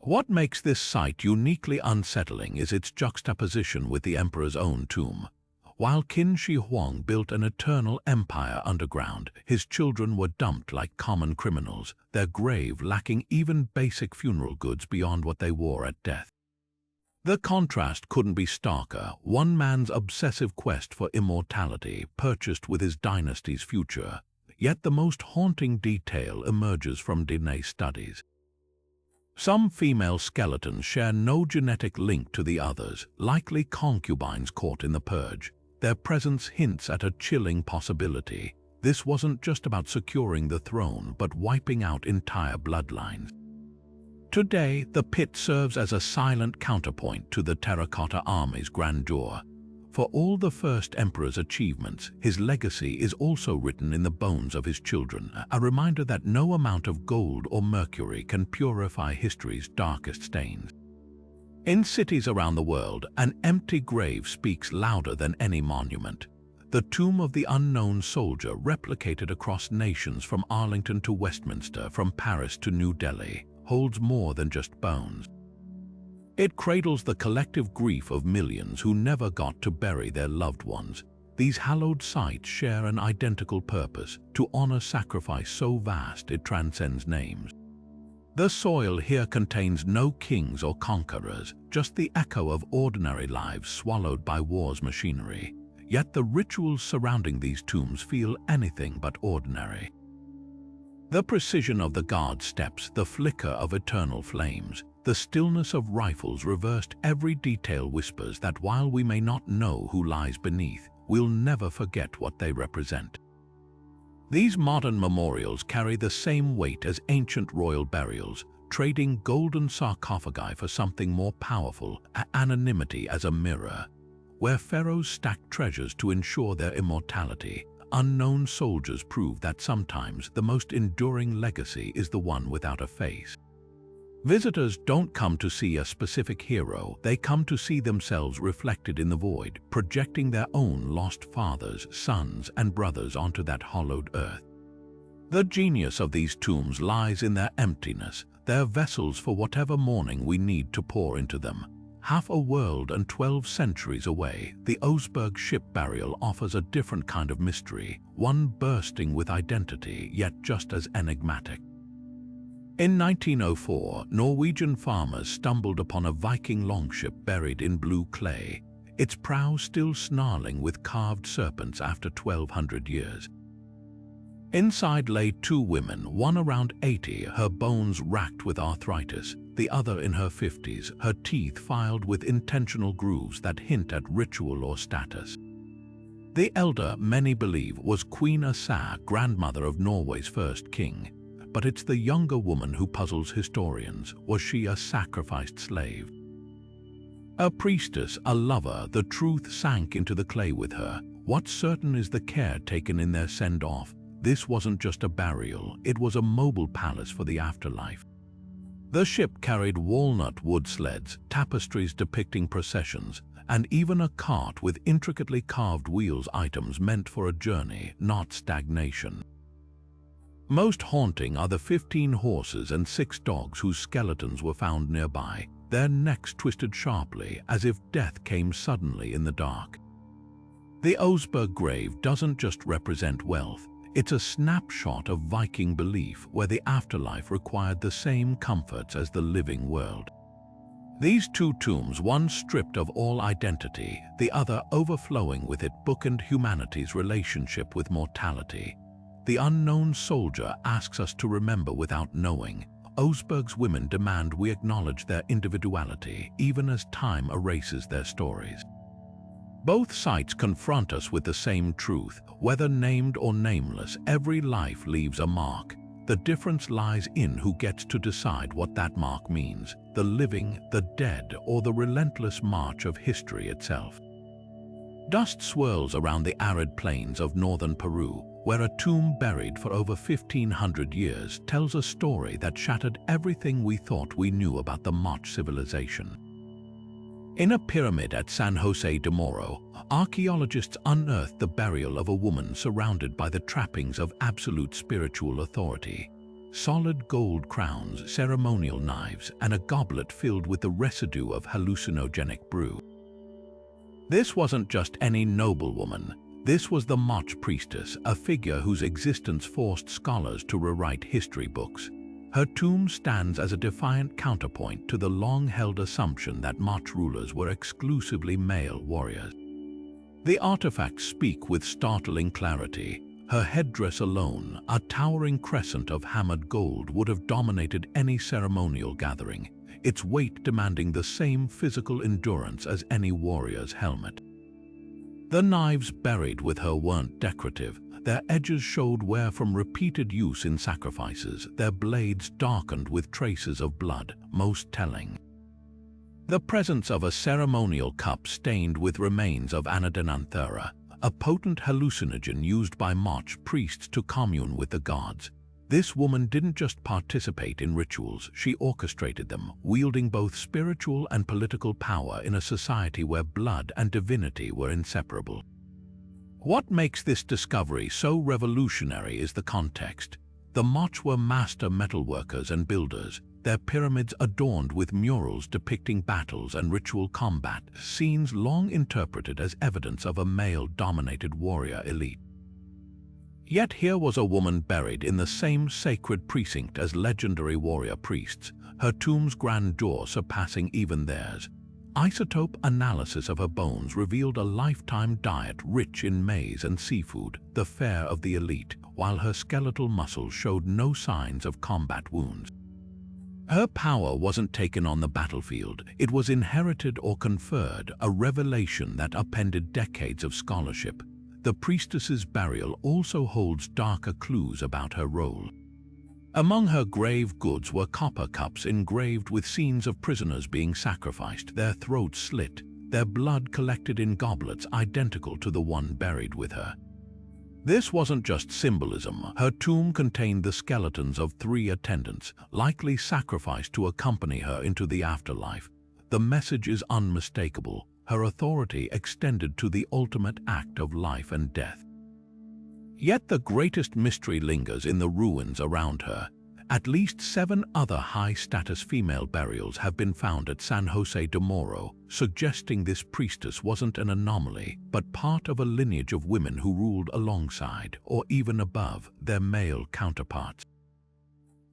What makes this site uniquely unsettling is its juxtaposition with the emperor's own tomb. While Qin Shi Huang built an eternal empire underground, his children were dumped like common criminals, their grave lacking even basic funeral goods beyond what they wore at death. The contrast couldn't be starker, one man's obsessive quest for immortality purchased with his dynasty's future. Yet the most haunting detail emerges from DNA studies. Some female skeletons share no genetic link to the others, likely concubines caught in the purge. Their presence hints at a chilling possibility. This wasn't just about securing the throne, but wiping out entire bloodlines. Today, the pit serves as a silent counterpoint to the terracotta army's grandeur. For all the first emperor's achievements, his legacy is also written in the bones of his children, a reminder that no amount of gold or mercury can purify history's darkest stains. In cities around the world, an empty grave speaks louder than any monument. The tomb of the unknown soldier, replicated across nations from Arlington to Westminster, from Paris to New Delhi, holds more than just bones. It cradles the collective grief of millions who never got to bury their loved ones. These hallowed sites share an identical purpose: to honor sacrifice so vast it transcends names. The soil here contains no kings or conquerors, just the echo of ordinary lives swallowed by war's machinery. Yet the rituals surrounding these tombs feel anything but ordinary. The precision of the guard steps, the flicker of eternal flames, the stillness of rifles reversed, every detail whispers that while we may not know who lies beneath, we'll never forget what they represent. These modern memorials carry the same weight as ancient royal burials, trading golden sarcophagi for something more powerful, anonymity as a mirror. Where pharaohs stacked treasures to ensure their immortality, unknown soldiers prove that sometimes the most enduring legacy is the one without a face. Visitors don't come to see a specific hero, they come to see themselves reflected in the void, projecting their own lost fathers, sons, and brothers onto that hollowed earth. The genius of these tombs lies in their emptiness. They're vessels for whatever mourning we need to pour into them. Half a world and 12 centuries away, the Oseberg ship burial offers a different kind of mystery, one bursting with identity yet just as enigmatic. In 1904, Norwegian farmers stumbled upon a Viking longship buried in blue clay, its prow still snarling with carved serpents after 1,200 years. Inside lay two women, one around 80, her bones racked with arthritis, the other in her 50s, her teeth filed with intentional grooves that hint at ritual or status. The elder, many believe, was Queen Asa, grandmother of Norway's first king. But it's the younger woman who puzzles historians. Was she a sacrificed slave? A priestess, a lover, the truth sank into the clay with her. What's certain is the care taken in their send-off. This wasn't just a burial, it was a mobile palace for the afterlife. The ship carried walnut wood sleds, tapestries depicting processions, and even a cart with intricately carved wheels, items meant for a journey, not stagnation. Most haunting are the 15 horses and 6 dogs whose skeletons were found nearby, their necks twisted sharply as if death came suddenly in the dark. The Oseberg grave doesn't just represent wealth, it's a snapshot of Viking belief where the afterlife required the same comforts as the living world. These two tombs, one stripped of all identity, the other overflowing with it, bookend humanity's relationship with mortality. The unknown soldier asks us to remember without knowing. Oseberg's women demand we acknowledge their individuality, even as time erases their stories. Both sites confront us with the same truth. Whether named or nameless, every life leaves a mark. The difference lies in who gets to decide what that mark means: the living, the dead, or the relentless march of history itself. Dust swirls around the arid plains of northern Peru, where a tomb buried for over 1,500 years tells a story that shattered everything we thought we knew about the Moche civilization. In a pyramid at San Jose de Moro, archaeologists unearthed the burial of a woman surrounded by the trappings of absolute spiritual authority. Solid gold crowns, ceremonial knives, and a goblet filled with the residue of hallucinogenic brew. This wasn't just any noblewoman. This was the Moche priestess, a figure whose existence forced scholars to rewrite history books. Her tomb stands as a defiant counterpoint to the long-held assumption that Moche rulers were exclusively male warriors. The artifacts speak with startling clarity. Her headdress alone, a towering crescent of hammered gold, would have dominated any ceremonial gathering, its weight demanding the same physical endurance as any warrior's helmet. The knives buried with her weren't decorative. Their edges showed wear from repeated use in sacrifices, their blades darkened with traces of blood, most telling. The presence of a ceremonial cup stained with remains of anadenanthera, a potent hallucinogen used by Mach priests to commune with the gods. This woman didn't just participate in rituals, she orchestrated them, wielding both spiritual and political power in a society where blood and divinity were inseparable. What makes this discovery so revolutionary is the context. The Mach were master metalworkers and builders, their pyramids adorned with murals depicting battles and ritual combat, scenes long interpreted as evidence of a male-dominated warrior elite. Yet here was a woman buried in the same sacred precinct as legendary warrior priests, her tomb's grandeur surpassing even theirs. Isotope analysis of her bones revealed a lifetime diet rich in maize and seafood, the fare of the elite, while her skeletal muscles showed no signs of combat wounds. Her power wasn't taken on the battlefield, it was inherited or conferred, a revelation that upended decades of scholarship. The priestess's burial also holds darker clues about her role. Among her grave goods were copper cups engraved with scenes of prisoners being sacrificed, their throats slit, their blood collected in goblets identical to the one buried with her. This wasn't just symbolism. Her tomb contained the skeletons of 3 attendants, likely sacrificed to accompany her into the afterlife. The message is unmistakable. Her authority extended to the ultimate act of life and death. Yet the greatest mystery lingers in the ruins around her. At least 7 other high-status female burials have been found at San Jose de Moro, suggesting this priestess wasn't an anomaly, but part of a lineage of women who ruled alongside, or even above, their male counterparts.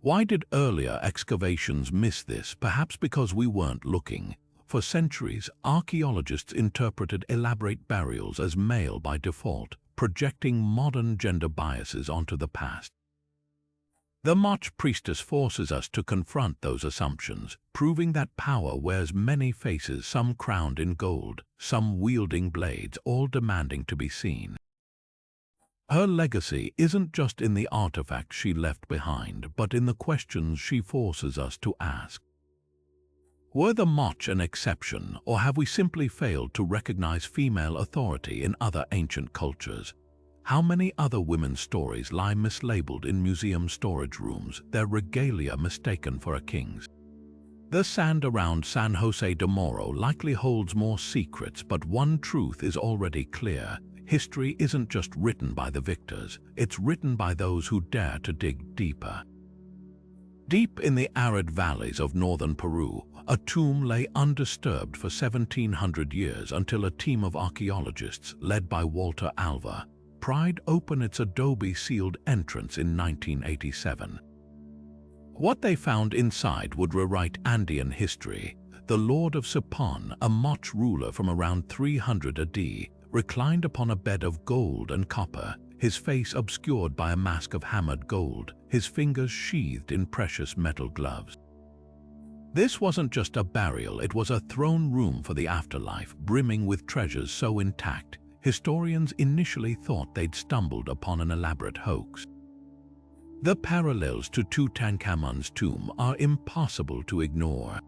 Why did earlier excavations miss this? Perhaps because we weren't looking. For centuries, archaeologists interpreted elaborate burials as male by default, projecting modern gender biases onto the past. The Mach priestess forces us to confront those assumptions, proving that power wears many faces, some crowned in gold, some wielding blades, all demanding to be seen. Her legacy isn't just in the artifacts she left behind, but in the questions she forces us to ask. Were the Mach an exception, or have we simply failed to recognize female authority in other ancient cultures? How many other women's stories lie mislabeled in museum storage rooms, their regalia mistaken for a king's? The sand around San Jose de Moro likely holds more secrets, but one truth is already clear. History isn't just written by the victors, it's written by those who dare to dig deeper. Deep in the arid valleys of northern Peru, a tomb lay undisturbed for 1,700 years until a team of archaeologists, led by Walter Alva, pried open its adobe-sealed entrance in 1987. What they found inside would rewrite Andean history. The Lord of Sepon, a Mach ruler from around 300 AD, reclined upon a bed of gold and copper, his face obscured by a mask of hammered gold, his fingers sheathed in precious metal gloves. This wasn't just a burial, it was a throne room for the afterlife, brimming with treasures so intact, historians initially thought they'd stumbled upon an elaborate hoax. The parallels to Tutankhamun's tomb are impossible to ignore.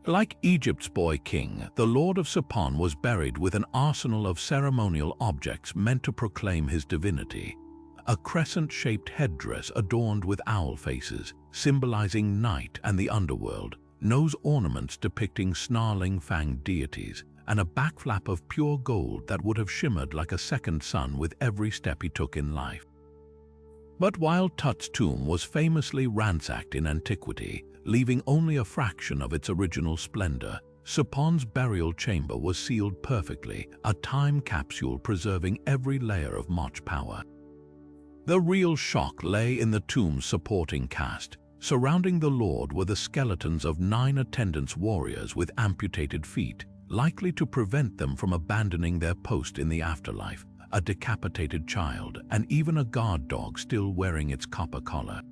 Like Egypt's boy king, the Lord of Sepon was buried with an arsenal of ceremonial objects meant to proclaim his divinity. A crescent-shaped headdress adorned with owl faces, symbolizing night and the underworld, nose ornaments depicting snarling fanged deities, and a backflap of pure gold that would have shimmered like a second sun with every step he took in life. But while Tut's tomb was famously ransacked in antiquity, leaving only a fraction of its original splendor, Sepon's burial chamber was sealed perfectly, a time capsule preserving every layer of Mach power. The real shock lay in the tomb's supporting cast. Surrounding the Lord were the skeletons of 9 attendants warriors with amputated feet, likely to prevent them from abandoning their post in the afterlife, a decapitated child, and even a guard dog still wearing its copper collar.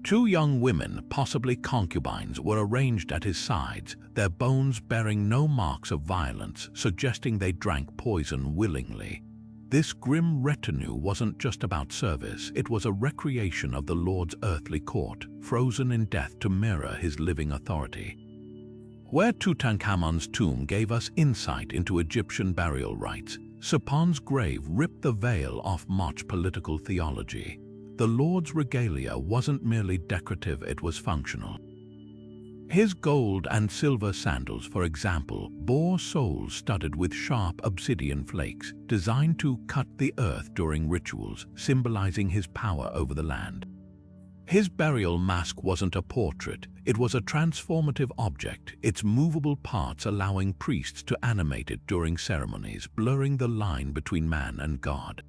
2 young women, possibly concubines, were arranged at his sides, their bones bearing no marks of violence, suggesting they drank poison willingly. This grim retinue wasn't just about service, it was a recreation of the Lord's earthly court, frozen in death to mirror his living authority. Where Tutankhamun's tomb gave us insight into Egyptian burial rites, Sapon's grave ripped the veil off much political theology. The Lord's regalia wasn't merely decorative, it was functional. His gold and silver sandals, for example, bore soles studded with sharp obsidian flakes, designed to cut the earth during rituals, symbolizing his power over the land. His burial mask wasn't a portrait, it was a transformative object, its movable parts allowing priests to animate it during ceremonies, blurring the line between man and God.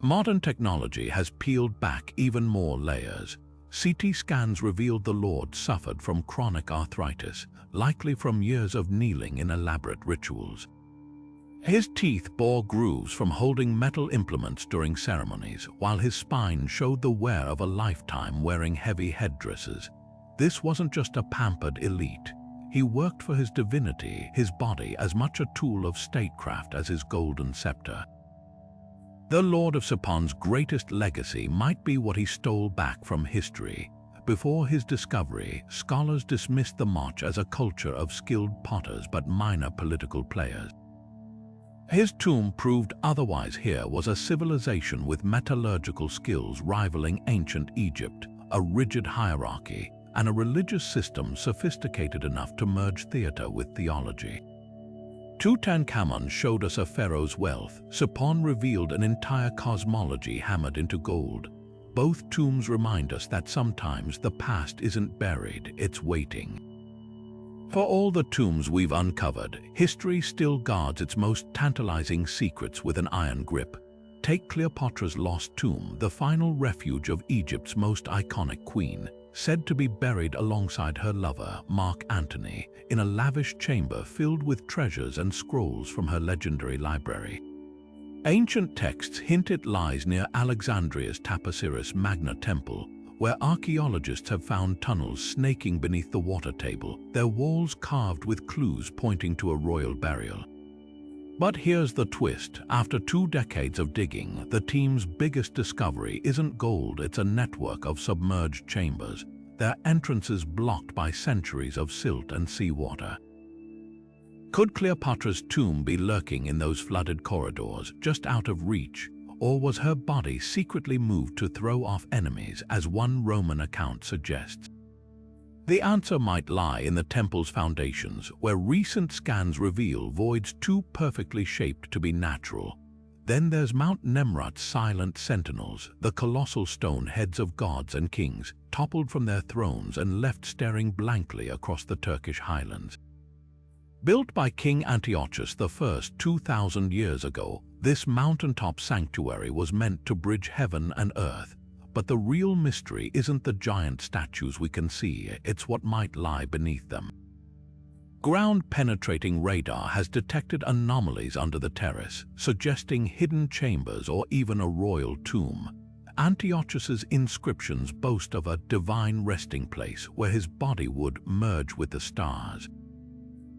Modern technology has peeled back even more layers. CT scans revealed the Lord suffered from chronic arthritis, likely from years of kneeling in elaborate rituals. His teeth bore grooves from holding metal implements during ceremonies, while his spine showed the wear of a lifetime wearing heavy headdresses. This wasn't just a pampered elite. He worked for his divinity, his body as much a tool of statecraft as his golden scepter. The Lord of Sapon's greatest legacy might be what he stole back from history. Before his discovery, scholars dismissed the Moch as a culture of skilled potters but minor political players. His tomb proved otherwise. Here was a civilization with metallurgical skills rivaling ancient Egypt, a rigid hierarchy, and a religious system sophisticated enough to merge theater with theology. Tutankhamun showed us a pharaoh's wealth. Sapon revealed an entire cosmology hammered into gold. Both tombs remind us that sometimes the past isn't buried, it's waiting. For all the tombs we've uncovered, history still guards its most tantalizing secrets with an iron grip. Take Cleopatra's lost tomb, the final refuge of Egypt's most iconic queen, said to be buried alongside her lover, Mark Antony, in a lavish chamber filled with treasures and scrolls from her legendary library. Ancient texts hint it lies near Alexandria's Taposiris Magna Temple, where archaeologists have found tunnels snaking beneath the water table, their walls carved with clues pointing to a royal burial. But here's the twist. After 2 decades of digging, the team's biggest discovery isn't gold, it's a network of submerged chambers, their entrances blocked by centuries of silt and seawater. Could Cleopatra's tomb be lurking in those flooded corridors, just out of reach, or was her body secretly moved to throw off enemies, as one Roman account suggests? The answer might lie in the temple's foundations, where recent scans reveal voids too perfectly shaped to be natural. Then there's Mount Nemrut's silent sentinels, the colossal stone heads of gods and kings, toppled from their thrones and left staring blankly across the Turkish highlands. Built by King Antiochus I 2,000 years ago, this mountaintop sanctuary was meant to bridge heaven and earth. But the real mystery isn't the giant statues we can see, it's what might lie beneath them. Ground-penetrating radar has detected anomalies under the terrace, suggesting hidden chambers or even a royal tomb. Antiochus's inscriptions boast of a divine resting place where his body would merge with the stars.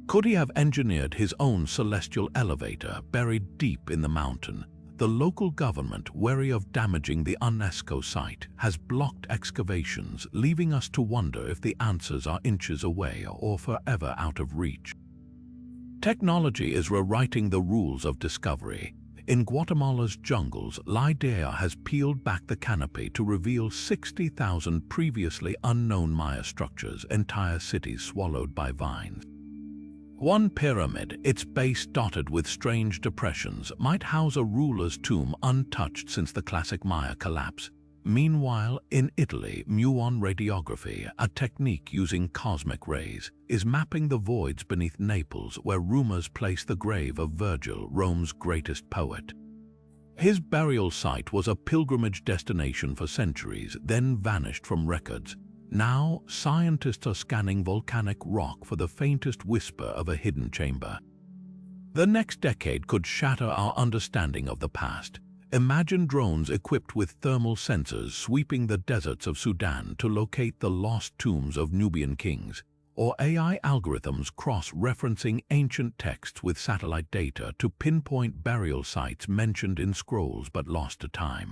Could he have engineered his own celestial elevator buried deep in the mountain? The local government, wary of damaging the UNESCO site, has blocked excavations, leaving us to wonder if the answers are inches away or forever out of reach. Technology is rewriting the rules of discovery. In Guatemala's jungles, Lidea has peeled back the canopy to reveal 60,000 previously unknown Maya structures, entire cities swallowed by vines. One pyramid, its base dotted with strange depressions, might house a ruler's tomb untouched since the classic Maya collapse. Meanwhile, in Italy, muon radiography, a technique using cosmic rays, is mapping the voids beneath Naples, where rumors place the grave of Virgil, Rome's greatest poet. His burial site was a pilgrimage destination for centuries, then vanished from records. Now, scientists are scanning volcanic rock for the faintest whisper of a hidden chamber. The next decade could shatter our understanding of the past. Imagine drones equipped with thermal sensors sweeping the deserts of Sudan to locate the lost tombs of Nubian kings, or AI algorithms cross-referencing ancient texts with satellite data to pinpoint burial sites mentioned in scrolls but lost to time.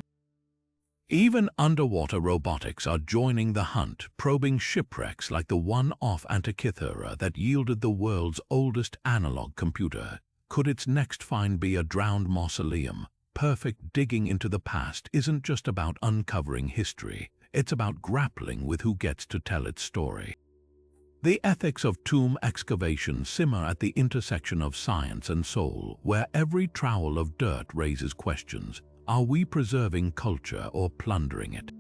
Even underwater robotics are joining the hunt, probing shipwrecks like the one off Antikythera that yielded the world's oldest analog computer. Could its next find be a drowned mausoleum? Perfect digging into the past isn't just about uncovering history, it's about grappling with who gets to tell its story. The ethics of tomb excavation simmer at the intersection of science and soul, where every trowel of dirt raises questions. Are we preserving culture or plundering it?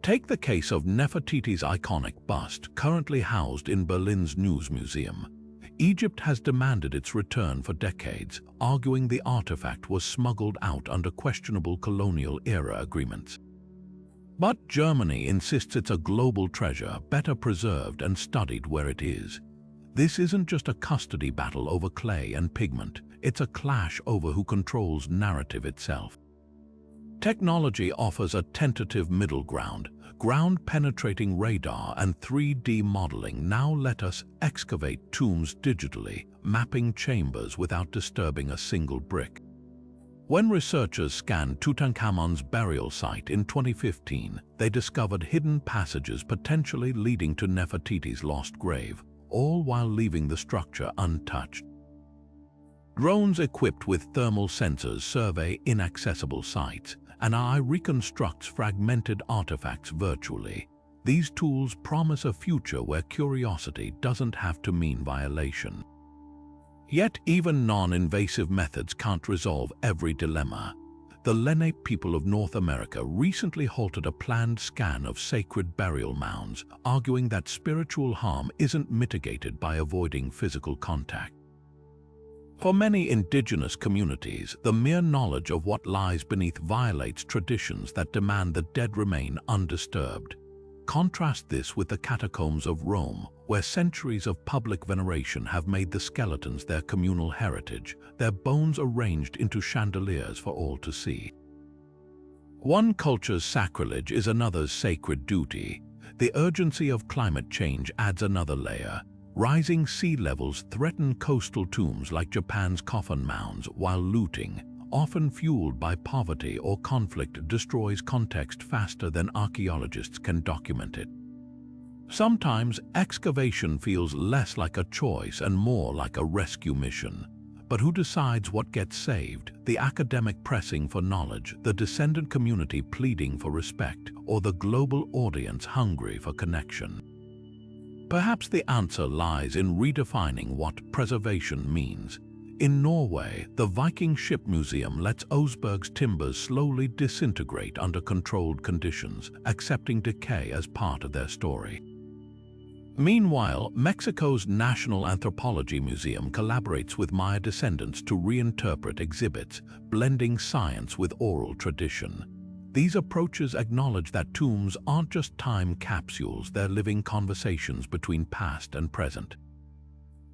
Take the case of Nefertiti's iconic bust, currently housed in Berlin's News Museum. Egypt has demanded its return for decades, arguing the artifact was smuggled out under questionable colonial-era agreements. But Germany insists it's a global treasure, better preserved and studied where it is. This isn't just a custody battle over clay and pigment, it's a clash over who controls narrative itself. Technology offers a tentative middle ground. Ground-penetrating radar and 3D modeling now let us excavate tombs digitally, mapping chambers without disturbing a single brick. When researchers scanned Tutankhamun's burial site in 2015, they discovered hidden passages potentially leading to Nefertiti's lost grave, all while leaving the structure untouched. Drones equipped with thermal sensors survey inaccessible sites, and AI reconstructs fragmented artifacts virtually. These tools promise a future where curiosity doesn't have to mean violation. Yet even non-invasive methods can't resolve every dilemma. The Lenape people of North America recently halted a planned scan of sacred burial mounds, arguing that spiritual harm isn't mitigated by avoiding physical contact. For many indigenous communities, the mere knowledge of what lies beneath violates traditions that demand the dead remain undisturbed. Contrast this with the catacombs of Rome, where centuries of public veneration have made the skeletons their communal heritage, their bones arranged into chandeliers for all to see. One culture's sacrilege is another's sacred duty. The urgency of climate change adds another layer. Rising sea levels threaten coastal tombs like Japan's coffin mounds, while looting, often fueled by poverty or conflict, destroys context faster than archaeologists can document it. Sometimes excavation feels less like a choice and more like a rescue mission. But who decides what gets saved? The academic pressing for knowledge, the descendant community pleading for respect, or the global audience hungry for connection? Perhaps the answer lies in redefining what preservation means. In Norway, the Viking Ship Museum lets Oseberg's timbers slowly disintegrate under controlled conditions, accepting decay as part of their story. Meanwhile, Mexico's National Anthropology Museum collaborates with Maya descendants to reinterpret exhibits, blending science with oral tradition. These approaches acknowledge that tombs aren't just time capsules, they're living conversations between past and present.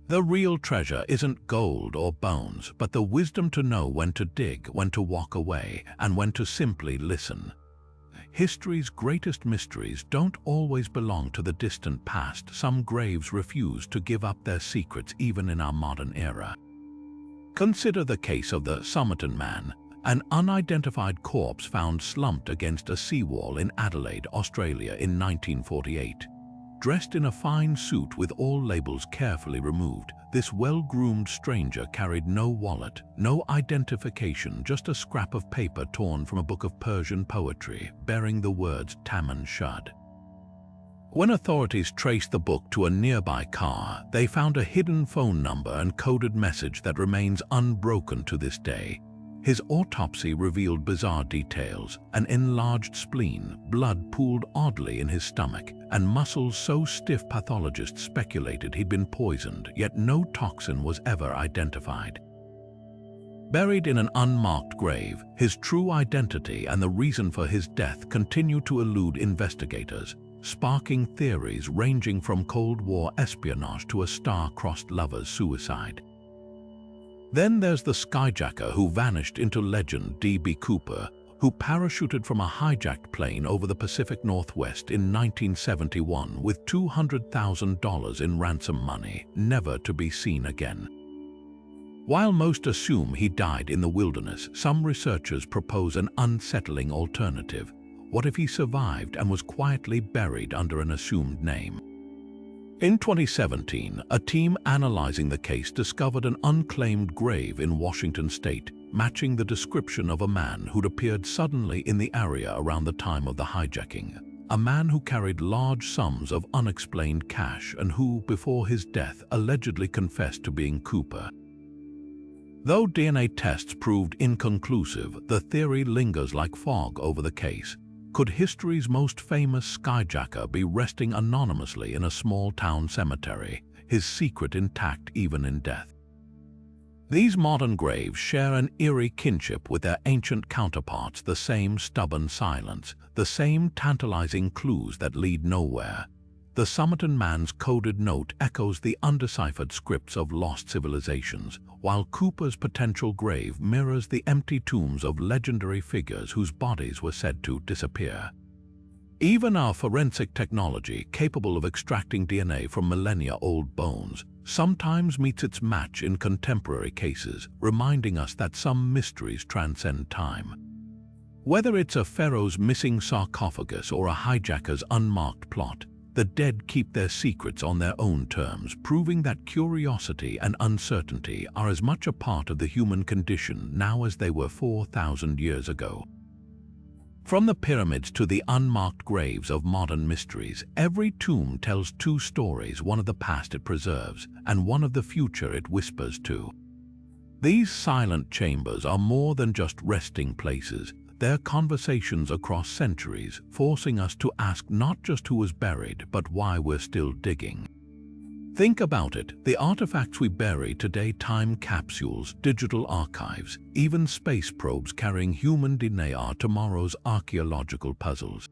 The real treasure isn't gold or bones, but the wisdom to know when to dig, when to walk away, and when to simply listen. History's greatest mysteries don't always belong to the distant past. Some graves refuse to give up their secrets even in our modern era. Consider the case of the Somerton Man, an unidentified corpse found slumped against a seawall in Adelaide, Australia in 1948. Dressed in a fine suit with all labels carefully removed, this well-groomed stranger carried no wallet, no identification, just a scrap of paper torn from a book of Persian poetry, bearing the words Taman Shud. When authorities traced the book to a nearby car, they found a hidden phone number and coded message that remains unbroken to this day. His autopsy revealed bizarre details: an enlarged spleen, blood pooled oddly in his stomach, and muscles so stiff pathologists speculated he'd been poisoned, yet no toxin was ever identified. Buried in an unmarked grave, his true identity and the reason for his death continue to elude investigators, sparking theories ranging from Cold War espionage to a star-crossed lover's suicide. Then there's the skyjacker who vanished into legend, D.B. Cooper, who parachuted from a hijacked plane over the Pacific Northwest in 1971 with $200,000 in ransom money, never to be seen again. While most assume he died in the wilderness, some researchers propose an unsettling alternative. What if he survived and was quietly buried under an assumed name? In 2017, a team analyzing the case discovered an unclaimed grave in Washington state, matching the description of a man who'd appeared suddenly in the area around the time of the hijacking. A man who carried large sums of unexplained cash and who, before his death, allegedly confessed to being Cooper. Though DNA tests proved inconclusive, the theory lingers like fog over the case. Could history's most famous skyjacker be resting anonymously in a small-town cemetery, his secret intact even in death? These modern graves share an eerie kinship with their ancient counterparts, the same stubborn silence, the same tantalizing clues that lead nowhere. The Somerton man's coded note echoes the undeciphered scripts of lost civilizations, while Cooper's potential grave mirrors the empty tombs of legendary figures whose bodies were said to disappear. Even our forensic technology, capable of extracting DNA from millennia-old bones, sometimes meets its match in contemporary cases, reminding us that some mysteries transcend time. Whether it's a pharaoh's missing sarcophagus or a hijacker's unmarked plot, the dead keep their secrets on their own terms, proving that curiosity and uncertainty are as much a part of the human condition now as they were 4,000 years ago. From the pyramids to the unmarked graves of modern mysteries, every tomb tells two stories, one of the past it preserves, and one of the future it whispers to. These silent chambers are more than just resting places. They're conversations across centuries, forcing us to ask not just who was buried, but why we're still digging. Think about it, the artifacts we bury today, time capsules, digital archives, even space probes carrying human DNA, are tomorrow's archaeological puzzles.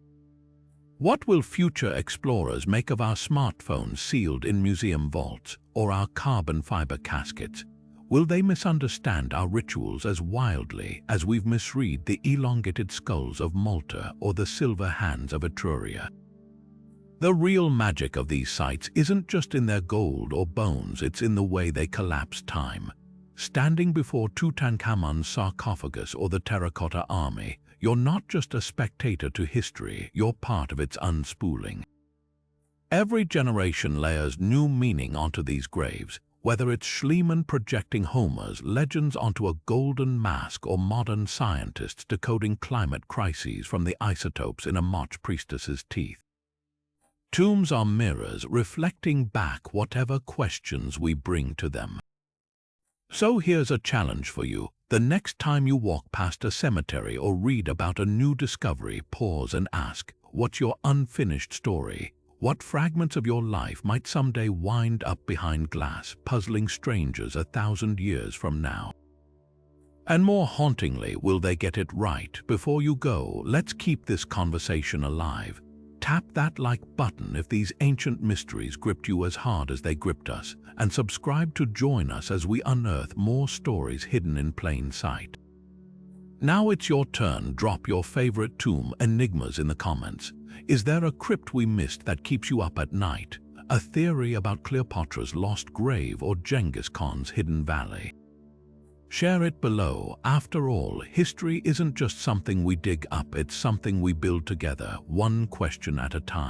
What will future explorers make of our smartphones sealed in museum vaults, or our carbon fiber caskets? Will they misunderstand our rituals as wildly as we've misread the elongated skulls of Malta or the silver hands of Etruria? The real magic of these sites isn't just in their gold or bones, it's in the way they collapse time. Standing before Tutankhamun's sarcophagus or the Terracotta army, you're not just a spectator to history, you're part of its unspooling. Every generation layers new meaning onto these graves, whether it's Schliemann projecting Homer's legends onto a golden mask or modern scientists decoding climate crises from the isotopes in a Mach priestess's teeth. Tombs are mirrors reflecting back whatever questions we bring to them. So here's a challenge for you. The next time you walk past a cemetery or read about a new discovery, pause and ask, what's your unfinished story? What fragments of your life might someday wind up behind glass, puzzling strangers 1,000 years from now? And more hauntingly, will they get it right? Before you go, let's keep this conversation alive. Tap that like button if these ancient mysteries gripped you as hard as they gripped us, and subscribe to join us as we unearth more stories hidden in plain sight. Now it's your turn. Drop your favorite tomb enigmas in the comments. Is there a crypt we missed that keeps you up at night? A theory about Cleopatra's lost grave or Genghis Khan's hidden valley? Share it below. After all, history isn't just something we dig up, it's something we build together, one question at a time.